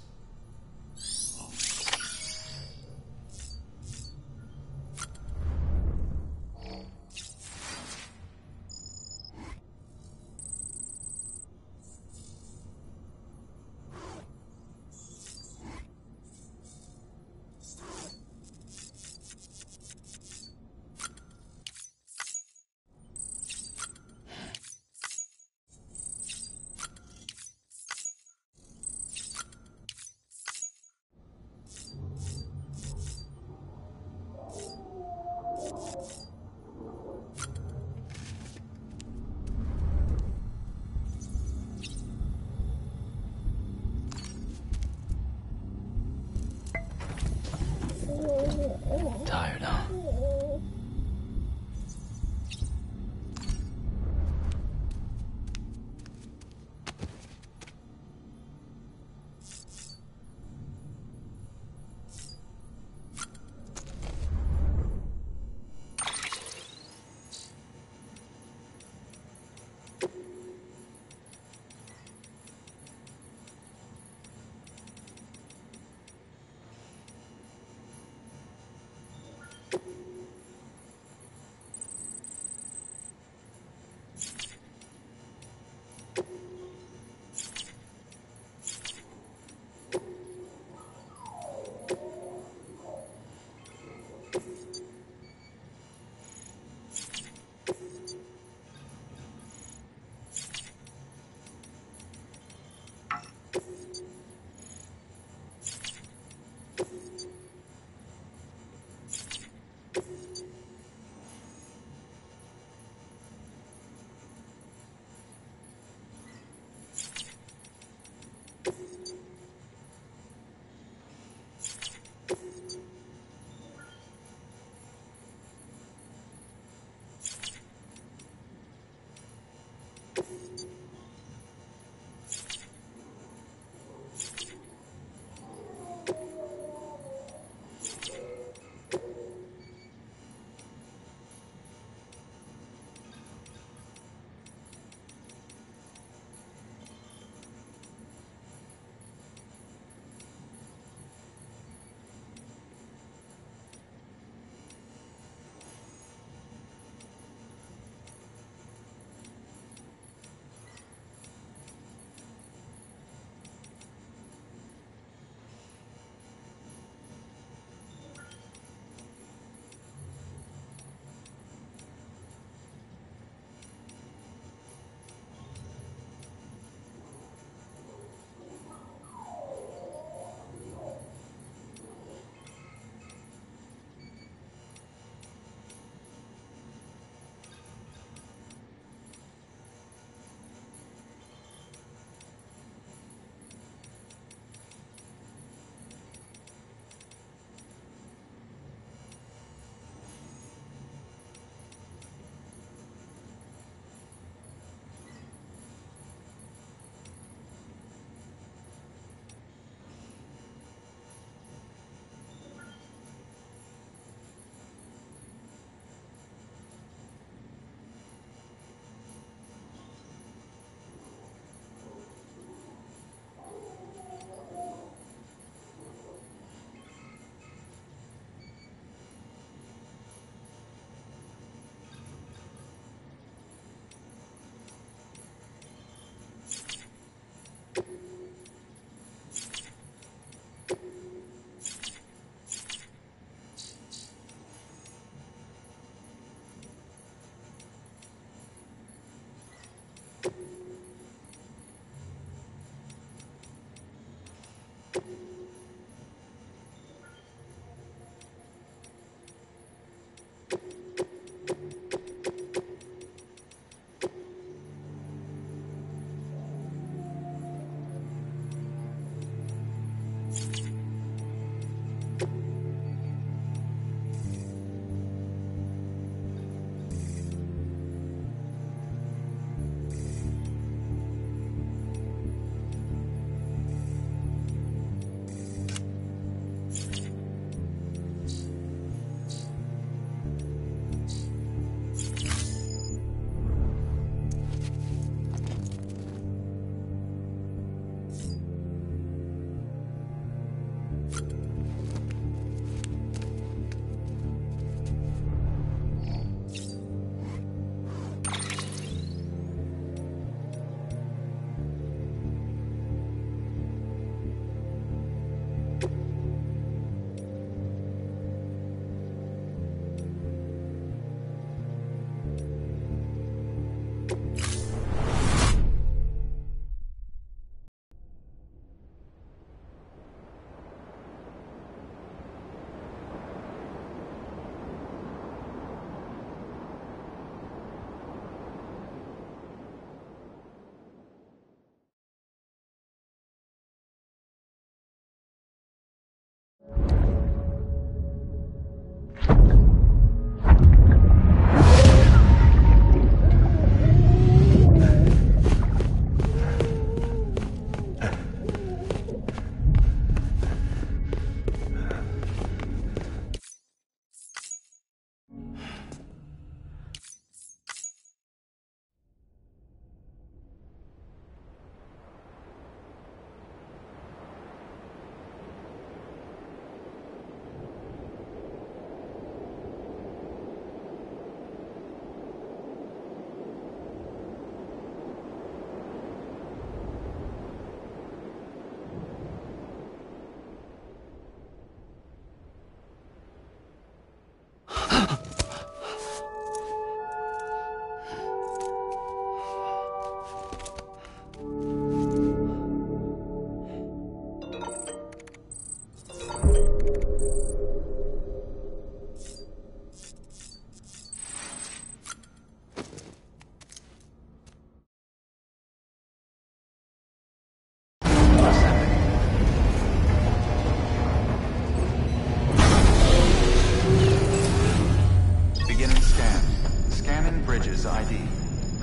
S7: Tired, huh?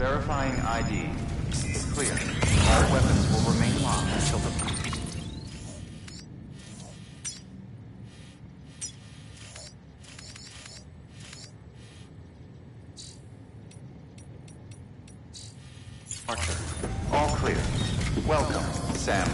S1: Verifying ID. Clear. All weapons will remain locked until the... Archer. All clear. Welcome, Sam.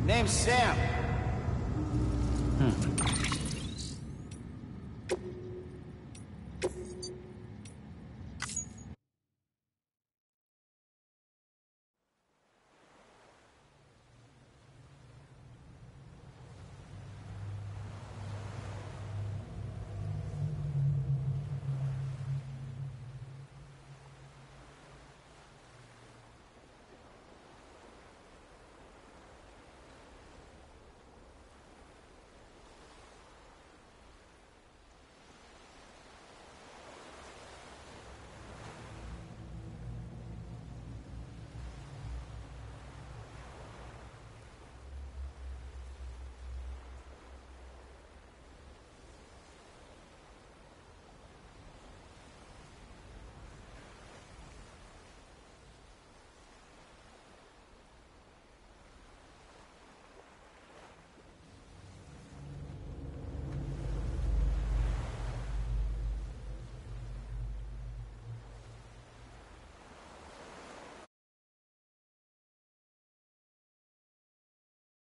S4: Name's Sam.